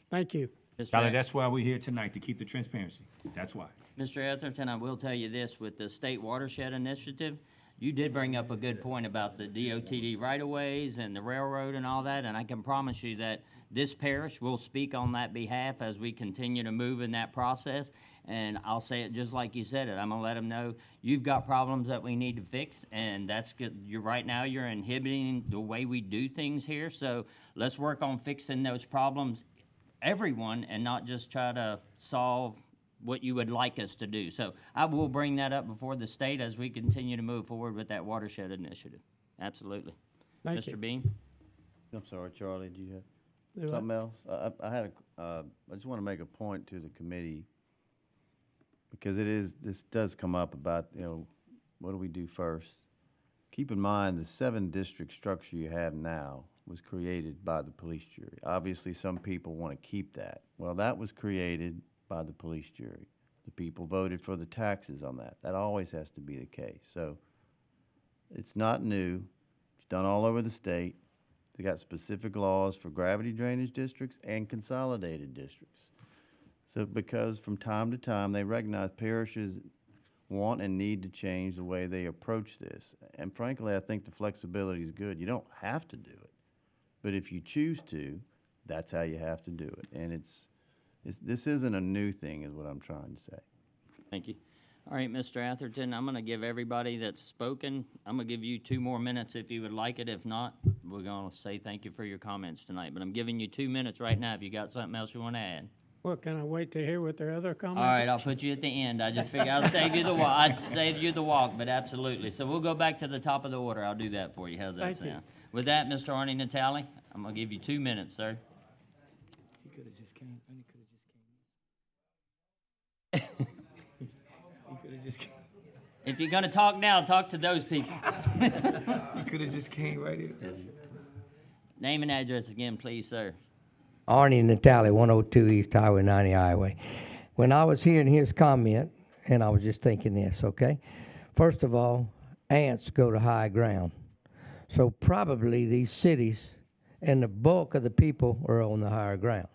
Thank you. Mr. Charlie, At- that's why we're here tonight, to keep the transparency. That's why. Mr. Atherton, I will tell you this, with the State Watershed Initiative, you did bring up a good point about the DOTD right-of-ways and the railroad and all that, and I can promise you that this parish will speak on that behalf as we continue to move in that process. And I'll say it just like you said it. I'm gonna let them know you've got problems that we need to fix, and that's good. Right now you're inhibiting the way we do things here. So let's work on fixing those problems, everyone, and not just try to solve what you would like us to do. So I will bring that up before the state as we continue to move forward with that watershed initiative. Absolutely. Thank you. Mr. Bean? I'm sorry, Charlie, do you have Do I? something else? I just want to make a point to the committee, because this does come up about, what do we do first? Keep in mind, the 7-district structure you have now was created by the police jury. Obviously, some people want to keep that. Well, that was created by the police jury. The people voted for the taxes on that. That always has to be the case. So it's not new. It's done all over the state. They got specific laws for gravity drainage districts and consolidated districts. So because from time to time, they recognize parishes want and need to change the way they approach this. And frankly, I think the flexibility is good. You don't have to do it. But if you choose to, that's how you have to do it. And this isn't a new thing, is what I'm trying to say. Thank you. All right, Mr. Atherton, I'm going to give everybody that's spoken, I'm going to give you 2 more minutes if you would like it. If not, we're going to say thank you for your comments tonight. But I'm giving you 2 minutes right now if you got something else you want to add. Well, can I wait to hear what their other comments All are? right, I'll put you at the end. I just figured I'd save you the walk. I'd save you the walk, but absolutely. So we'll go back to the top of the order. I'll do that for you. How's that Thank sound? you. With that, Mr. Arnie Natale, I'm going to give you 2 minutes, sir. He could have just came, and he could have just came. He could have just came. If you're gonna talk now, talk to those people. You could have just came right here. Name and address again, please, sir. Arnie Natale, 102 East Highway 90 Highway. When I was hearing his comment, and I was just thinking this, okay? First of all, ants go to high ground. So probably these cities and the bulk of the people are on the higher ground.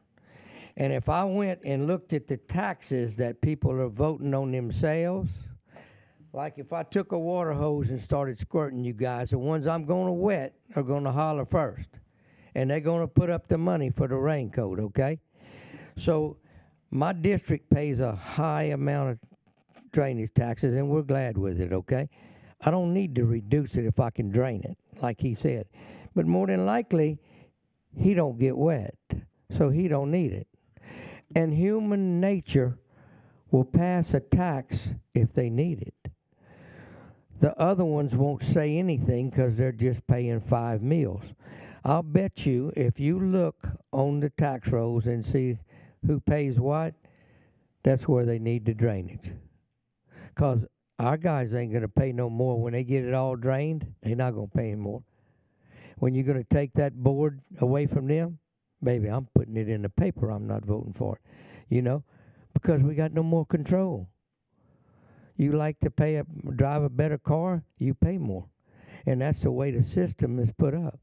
And if I went and looked at the taxes that people are voting on themselves, like if I took a water hose and started squirting you guys, the ones I'm going to wet are going to holler first. And they're going to put up the money for the raincoat, okay? So my district pays a high amount of drainage taxes, and we're glad with it, okay? I don't need to reduce it if I can drain it, like he said. But more than likely, he don't get wet, so he don't need it. And human nature will pass a tax if they need it. The other ones won't say anything because they're just paying 5 meals. I'll bet you if you look on the tax rolls and see who pays what, that's where they need the drainage. Because our guys ain't going to pay no more. When they get it all drained, they're not going to pay any more. When you're going to take that board away from them, baby, I'm putting it in the paper. I'm not voting for it, you know, because we got no more control. You like to drive a better car, you pay more. And that's the way the system is put up.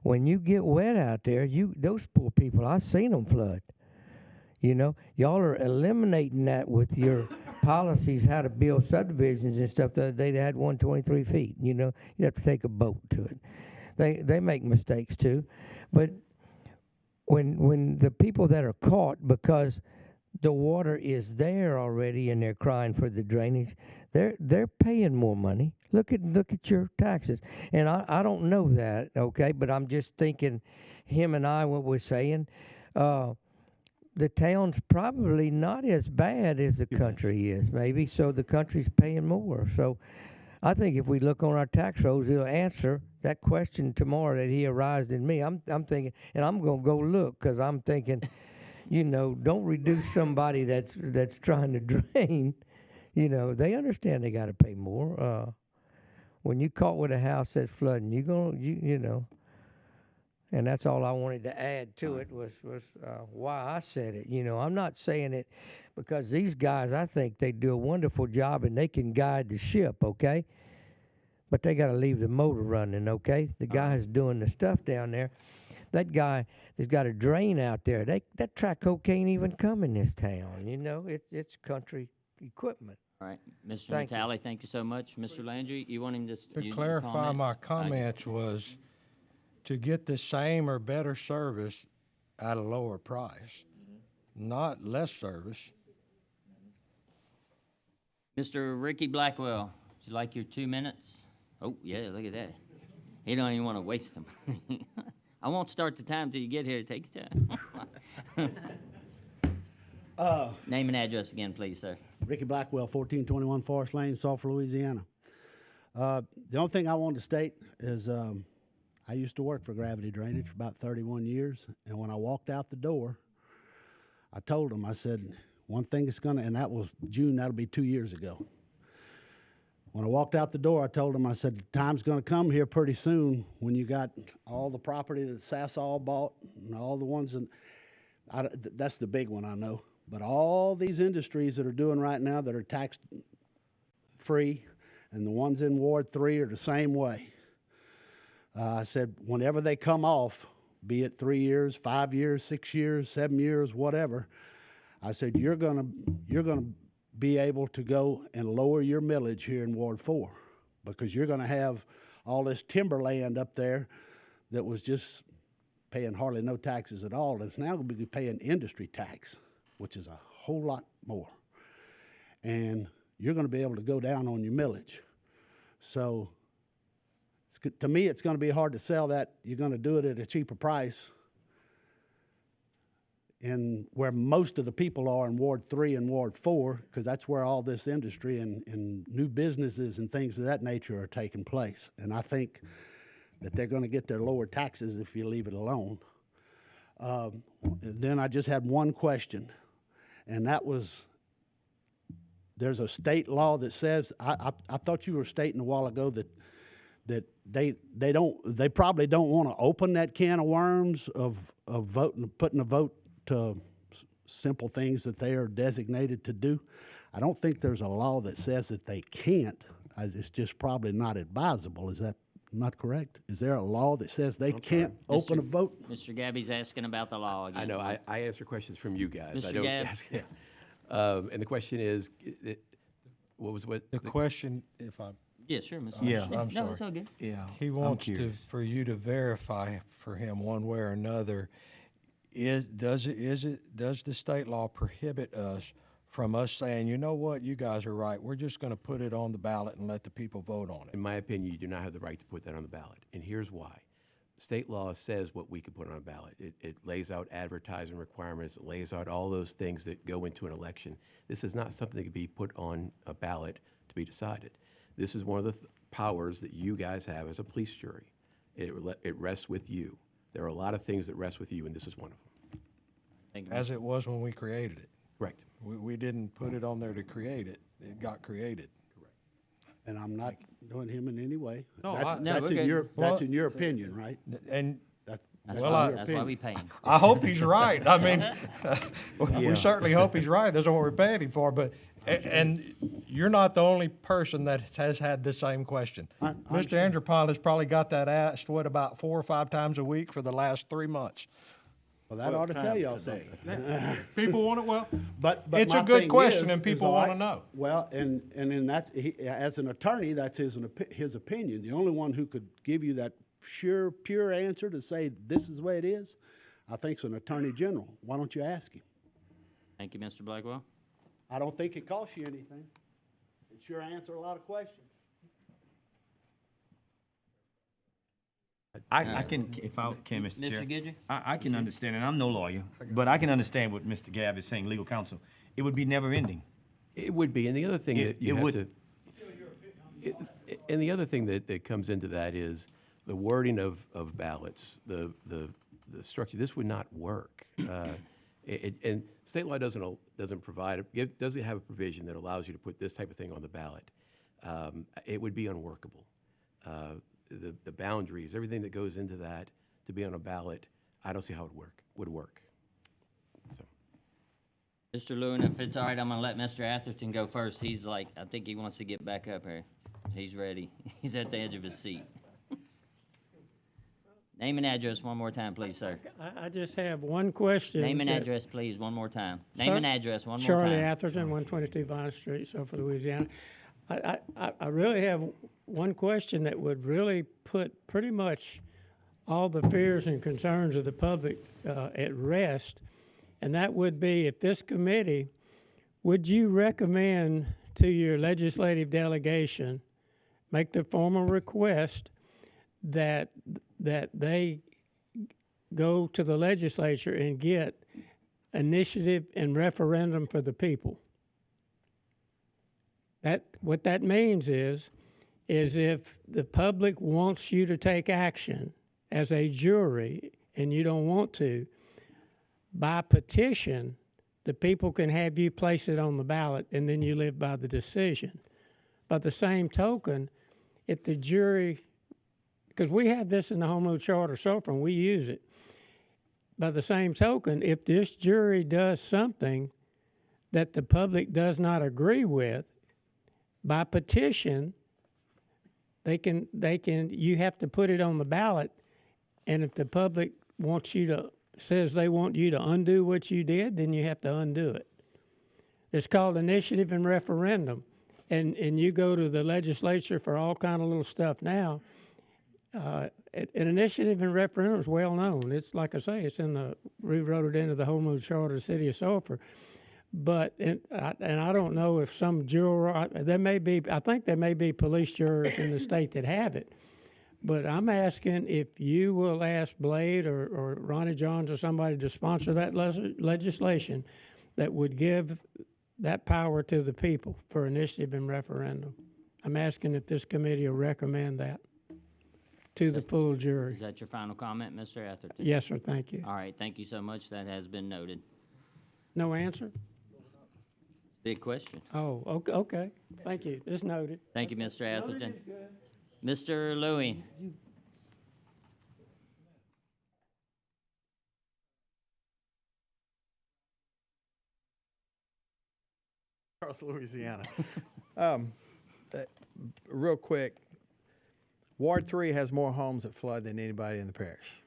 When you get wet out there, those poor people, I've seen them flood. You know, y'all are eliminating that with your policies, how to build subdivisions and stuff. The other day they had 123 feet. You know, you have to take a boat to it. They make mistakes too. But when the people that are caught because the water is there already and they're crying for the drainage, they're paying more money. Look at your taxes. And I don't know that, okay, but I'm just thinking him and I, what we're saying, the town's probably not as bad as the country is, maybe, so the country's paying more. So I think if we look on our tax rolls, it'll answer that question tomorrow that he arised in me. I'm thinking, and I'm going to go look because I'm thinking, you know, don't reduce somebody that's trying to drain. You know, they understand they got to pay more. When you caught with a house that's flooding, you know. And that's all I wanted to add to it was why I said it. You know, I'm not saying it because these guys, I think they do a wonderful job and they can guide the ship, okay? But they got to leave the motor running, okay? The guy's doing the stuff down there. That guy that's got a drain out there, that track hoe can't even come in this town, you know? It's country equipment. All right, Mr. Natale, thank you so much. Mr. Landry, you want him To clarify my comments was to get the same or better service at a lower price, not less service. Mr. Ricky Blackwell, would you like your 2 minutes? Oh, yeah, look at that. He don't even want to waste them. I won't start the time till you get here. Take your time. Name and address again, please, sir. Ricky Blackwell, 1421 Forest Lane, Sulphur, Louisiana. The only thing I wanted to state is I used to work for Gravity Drainage for about 31 years, and when I walked out the door, I told them, I said, one thing is going to, and that was June, that'll be 2 years ago. When I walked out the door, I told them, I said, time's going to come here pretty soon when you got all the property that Sasol bought and all the ones, that's the big one I know. But all these industries that are doing right now that are tax free, and the ones in Ward 3 are the same way. I said, whenever they come off, be it 3 years, 5 years, 6 years, 7 years, whatever, I said, you're gonna be able to go and lower your millage here in Ward 4 because you're gonna have all this timberland up there that was just paying hardly no taxes at all. It's now gonna be paying industry tax, which is a whole lot more. And you're gonna be able to go down on your millage. So to me, it's going to be hard to sell that. You're going to do it at a cheaper price. And where most of the people are in Ward 3 and Ward 4, because that's where all this industry and new businesses and things of that nature are taking place. And I think that they're going to get their lower taxes if you leave it alone. Then I just had one question, and that was there's a state law that says, I thought you were stating a while ago that they probably don't want to open that can of worms of voting, putting a vote to simple things that they are designated to do. I don't think there's a law that says that they can't. It's just probably not advisable. Is that not correct? Is there a law that says they can't open a vote? Mr. Gabby's asking about the law again. I know, I answer questions from you guys. I Mr. don't Gabb? ask. And the question is, what? The question, if I, Yeah, sure, Mr. Yeah. No, I'm sorry. it's all good. Yeah. he wants for you to verify for him one way or another, does the state law prohibit us from us saying, you know what, you guys are right, we're just gonna put it on the ballot and let the people vote on it? In my opinion, you do not have the right to put that on the ballot, and here's why. State law says what we can put on a ballot. It lays out advertising requirements, it lays out all those things that go into an election. This is not something that can be put on a ballot to be decided. This is one of the powers that you guys have as a police jury. It rests with you. There are a lot of things that rest with you, and this is one of them. Thank you, As it was when we created it. Correct. We didn't put it on there to create it, it got created. And I'm not doing him in any way. No, That's, I- No, that's we're in good. your, that's Well, in your opinion, right? And That's That's, Well, why, I- that's why we pay him. I hope he's right. I mean, Yeah. we certainly hope he's right. That's what we're paying him for. But and you're not the only person that has had this same question. I Mr. Andropov has probably got that asked about 4 or 5 times a week for the last 3 months. Well, that ought to tell y'all something. People want it. Well, But it's my a good thing question, is- and is people all want right. to know. Well, and then as an attorney, that's his opinion. The only one who could give you that pure answer to say this is the way it is, I think, is an attorney general. Why don't you ask him? Thank you, Mr. Blackwell. I don't think it costs you anything. It sure answer a lot of questions. I can, if I can, Mr. Mr. Chair. Gidger? I can understand, and I'm no lawyer, but I can understand what Mr. Gabb is saying, legal counsel. It would be never ending. It would be, and the other thing It- that you it have would- to, and the other thing that comes into that is the wording of ballots, the structure. This would not work. And state law doesn't provide, doesn't have a provision that allows you to put this type of thing on the ballot. It would be unworkable. The boundaries, everything that goes into that to be on a ballot, I don't see how it would work. So. Mr. Lewin, if it's all right, I'm gonna let Mr. Atherton go first. He's like, I think he wants to get back up here. He's ready. He's at the edge of his seat. Name and address one more time, please, sir. I just have one question. Name and that- address, please, one more time. Name Sir? and address one more Charlie time. Atherton, 122 Vine Street, Sulphur, Louisiana. I really have one question that would really put pretty much all the fears and concerns of the public at rest, and that would be, if this committee, would you recommend to your legislative delegation, make the formal request that they go to the legislature and get initiative and referendum for the people? What that means is if the public wants you to take action as a jury and you don't want to, by petition, the people can have you place it on the ballot and then you live by the decision. By the same token, if the jury, because we have this in the Home Rule Charter so far and we use it, by the same token, if this jury does something that the public does not agree with, by petition, you have to put it on the ballot, and if the public says they want you to undo what you did, then you have to undo it. It's called initiative and referendum, and you go to the legislature for all kind of little stuff now. An initiative and referendum is well known. It's like I say, we wrote it into the Home Rule Charter of the City of Sulphur. But, and I don't know if some juror, I think there may be police jurors in the state that have it. But I'm asking if you will ask Blade or Ronnie Johns or somebody to sponsor that legislation that would give that power to the people for initiative and referendum. I'm asking if this committee will recommend that to the full jury. Is that your final comment, Mr. Atherton? Yes, sir, thank you. All right, thank you so much. That has been noted. No answer? Big question. Oh, okay. Thank you. It's noted. Thank you, Mr. Atherton. Noted is good. Mr. Louie. Charles, Louisiana. Real quick, Ward 3 has more homes that flood than anybody in the parish.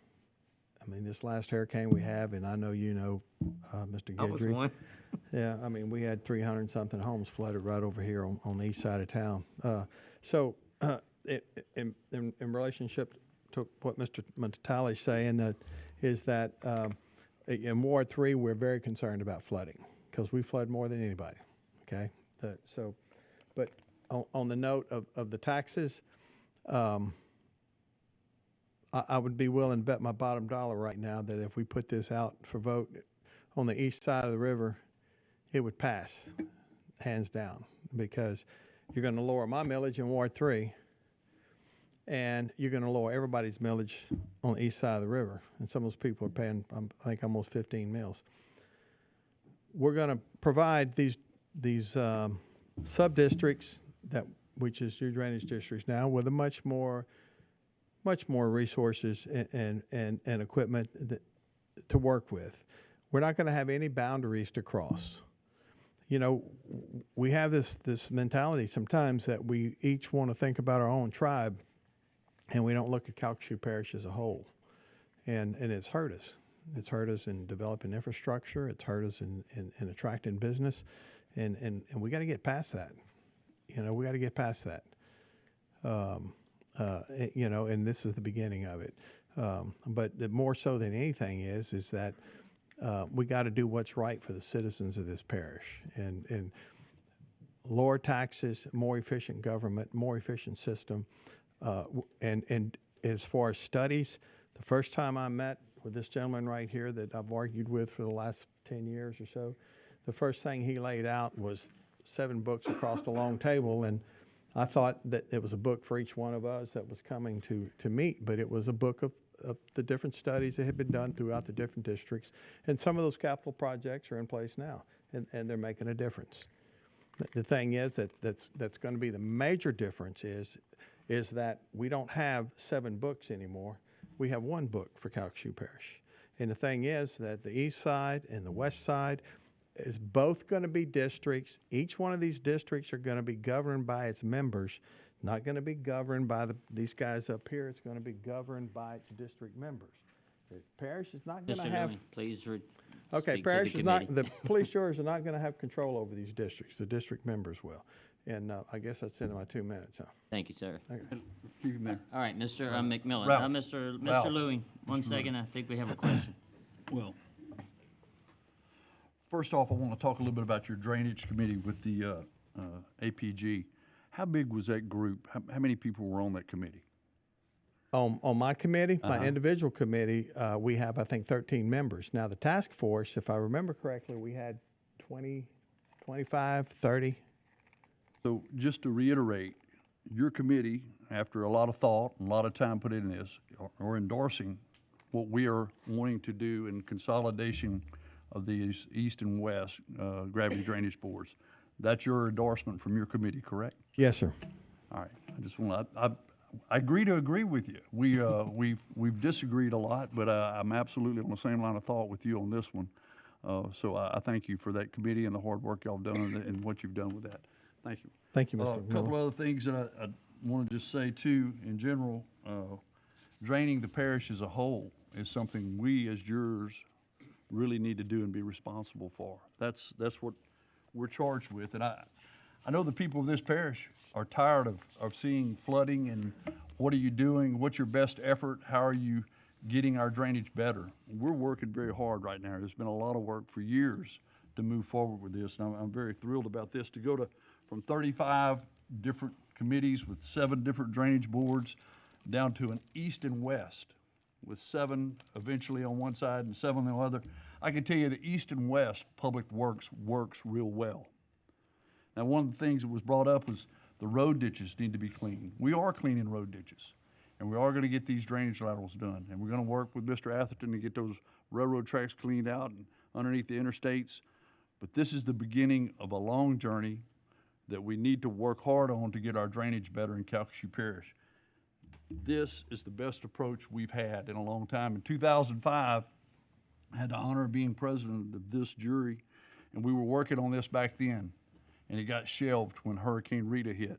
I mean, this last hurricane we have, and I know you know, Mr. Guidry. I was one. Yeah, I mean, we had 300-something homes flooded right over here on the east side of town. In relationship to what Mr. Montatale's saying, is that in Ward 3, we're very concerned about flooding because we flood more than anybody, okay? But on the note of the taxes, I would be willing to bet my bottom dollar right now that if we put this out for vote on the east side of the river, it would pass, hands down, because you're going to lower my millage in Ward 3, and you're going to lower everybody's millage on the east side of the river. And some of those people are paying, I think, almost 15 mills. We're going to provide these sub-districts, which is your drainage districts now, with a much more resources and equipment to work with. We're not going to have any boundaries to cross. You know, we have this mentality sometimes that we each want to think about our own tribe, and we don't look at Calcasieu Parish as a whole. And it's hurt us. It's hurt us in developing infrastructure. It's hurt us in attracting business. And we got to get past that. You know, we got to get past that. You know, and this is the beginning of it. But more so than anything is that we got to do what's right for the citizens of this parish, and lower taxes, more efficient government, more efficient system, and as far as studies, the first time I met with this gentleman right here that I've argued with for the last 10 years or so, the first thing he laid out was 7 books across the long table, and I thought that it was a book for each one of us that was coming to meet, but it was a book of the different studies that had been done throughout the different districts. And some of those capital projects are in place now, and they're making a difference. The thing is that's going to be the major difference is that we don't have 7 books anymore. We have 1 book for Calcasieu Parish. And the thing is that the east side and the west side is both going to be districts. Each one of these districts are going to be governed by its members, not going to be governed by these guys up here. It's going to be governed by its district members. The parish is not going to Mr. have. Louie, please Okay, speak to parish the is not. committee. The police jurors are not going to have control over these districts. The district members will. And I guess that's into my 2 minutes. Huh? Thank you, sir. Okay. Excuse me, Mayor. All right, Mr. McMillan. Ralph. Mr. Ralph. Louie, 1 second. I think we have a question. Well, first off, I want to talk a little bit about your drainage committee with the APG. How big was that group? How many people were on that committee? On my committee, my individual committee, we have, I think, 13 members. Now, the task force, if I remember correctly, we had 20, 25, 30. So just to reiterate, your committee, after a lot of thought and a lot of time put in this, are endorsing what we are wanting to do in consolidation of these east and west gravity drainage boards. That's your endorsement from your committee, correct? Yes, sir. All right. I just want to, I agree to agree with you. We've disagreed a lot, but I'm absolutely on the same line of thought with you on this one. So I thank you for that committee and the hard work y'all done and what you've done with that. Thank you. Thank you, Mr. A couple McMillan. other things that I want to just say too, in general, draining the parish as a whole is something we as jurors really need to do and be responsible for. That's what we're charged with. And I know the people of this parish are tired of seeing flooding and what are you doing? What's your best effort? How are you getting our drainage better? We're working very hard right now. There's been a lot of work for years to move forward with this, and I'm very thrilled about this, to go from 35 different committees with 7 different drainage boards down to an east and west with 7 eventually on one side and 7 on the other. I can tell you the east and west public works real well. Now, one of the things that was brought up was the road ditches need to be cleaned. We are cleaning road ditches, and we are going to get these drainage laterals done, and we're going to work with Mr. Atherton to get those railroad tracks cleaned out and underneath the interstates. But this is the beginning of a long journey that we need to work hard on to get our drainage better in Calcasieu Parish. This is the best approach we've had in a long time. In 2005, I had the honor of being president of this jury, and we were working on this back then, and it got shelved when Hurricane Rita hit.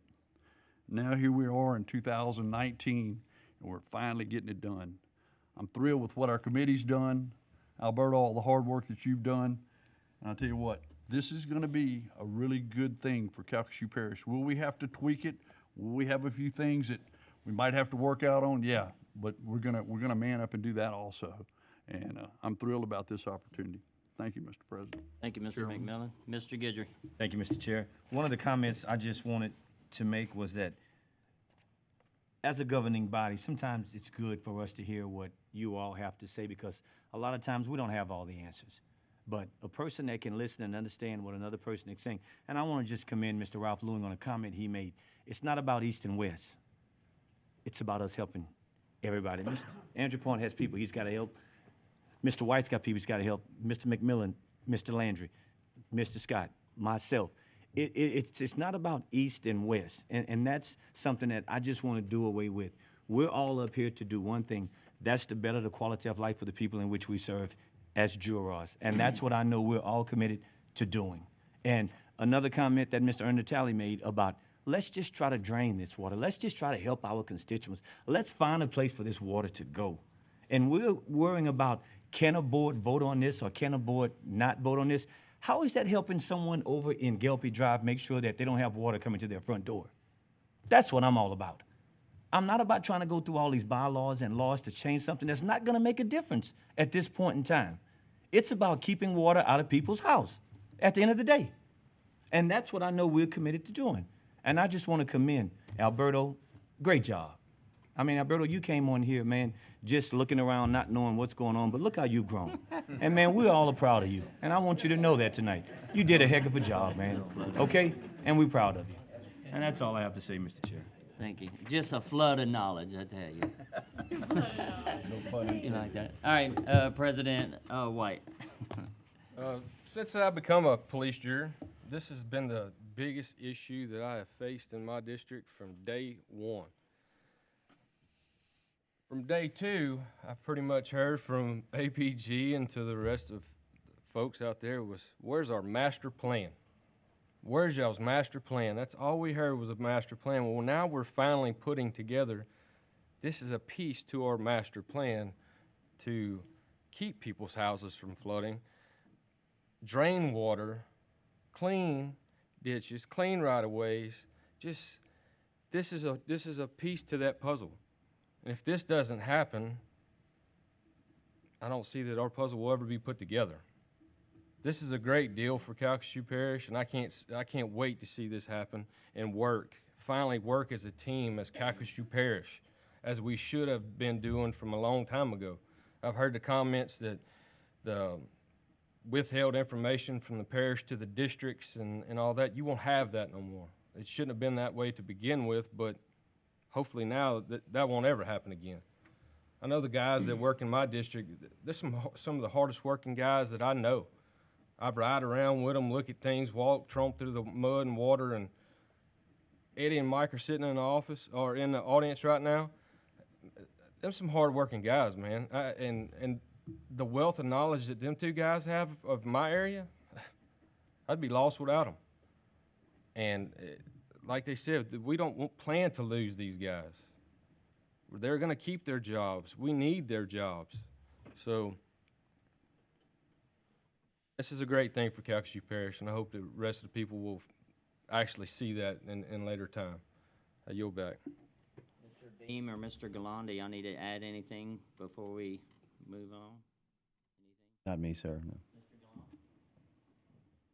Now here we are in 2019, and we're finally getting it done. I'm thrilled with what our committee's done. Alberto, all the hard work that you've done. And I'll tell you what, this is gonna be a really good thing for Calcasieu Parish. Will we have to tweak it? Will we have a few things that we might have to work out on? Yeah, but we're gonna man up and do that also. And I'm thrilled about this opportunity. Thank you, Mr. President. Thank you, Mr. McMillan. Mr. Guidry. Thank you, Mr. Chair. One of the comments I just wanted to make was that as a governing body, sometimes it's good for us to hear what you all have to say, because a lot of times we don't have all the answers. But a person that can listen and understand what another person is saying, and I want to just commend Mr. Ralph Lewing on a comment he made. It's not about East and West. It's about us helping everybody. Mr. Andrew Point has people he's got to help. Mr. White's got people he's got to help. Mr. McMillan, Mr. Landry, Mr. Scott, myself. It's not about East and West, and that's something that I just want to do away with. We're all up here to do one thing. That's to better the quality of life for the people in which we serve as jurors, and that's what I know we're all committed to doing. And another comment that Mr. Untitled made about, let's just try to drain this water. Let's just try to help our constituents. Let's find a place for this water to go. And we're worrying about, can a board vote on this or can a board not vote on this? How is that helping someone over in Gelpy Drive make sure that they don't have water coming to their front door? That's what I'm all about. I'm not about trying to go through all these bylaws and laws to change something that's not gonna make a difference at this point in time. It's about keeping water out of people's house at the end of the day. And that's what I know we're committed to doing. And I just want to commend Alberto. Great job. I mean, Alberto, you came on here, man, just looking around, not knowing what's going on, but look how you've grown. And, man, we all are proud of you. And I want you to know that tonight. You did a heck of a job, man, okay? And we're proud of you. And that's all I have to say, Mr. Chair. Thank you. Just a flood of knowledge, I tell you. You like that? All right, President White. Since I've become a police juror, this has been the biggest issue that I have faced in my district from day one. From day two, I've pretty much heard from APG and to the rest of folks out there was, where's our master plan? Where's y'all's master plan? That's all we heard was a master plan. Well, now we're finally putting together, this is a piece to our master plan to keep people's houses from flooding, drain water, clean ditches, clean right-of-ways. Just, this is a piece to that puzzle. And if this doesn't happen, I don't see that our puzzle will ever be put together. This is a great deal for Calcasieu Parish, and I can't wait to see this happen and finally work as a team as Calcasieu Parish, as we should have been doing from a long time ago. I've heard the comments that the withheld information from the parish to the districts and all that. You won't have that no more. It shouldn't have been that way to begin with, but hopefully now that won't ever happen again. I know the guys that work in my district, they're some of the hardest working guys that I know. I ride around with them, look at things, walk, tromp through the mud and water, and Eddie and Mike are sitting in the office or in the audience right now. They're some hard working guys, man. And the wealth of knowledge that them two guys have of my area, I'd be lost without them. And like they said, we don't plan to lose these guys. They're going to keep their jobs. We need their jobs. So this is a great thing for Calcasieu Parish, and I hope the rest of the people will actually see that in later time. I yield back. Mr. Beam or Mr. Galandi, I need to add anything before we move on? Not me, sir, no.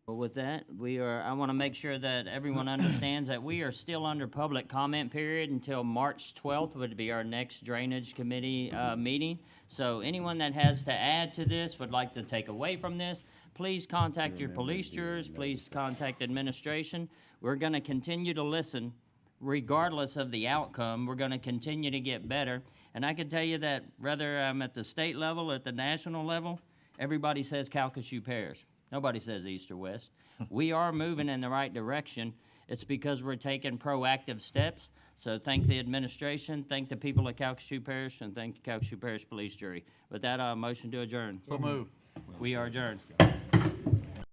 Well, with that, I want to make sure that everyone understands that we are still under public comment period until March 12th would be our next Drainage Committee meeting. So anyone that has to add to this, would like to take away from this, please contact your police jurors, please contact administration. We're going to continue to listen regardless of the outcome. We're going to continue to get better. And I can tell you that whether I'm at the state level or at the national level, everybody says Calcasieu Parish. Nobody says east or west. We are moving in the right direction. It's because we're taking proactive steps. So thank the administration, thank the people of Calcasieu Parish, and thank the Calcasieu Parish Police Jury. With that, motion to adjourn. So move. We are adjourned.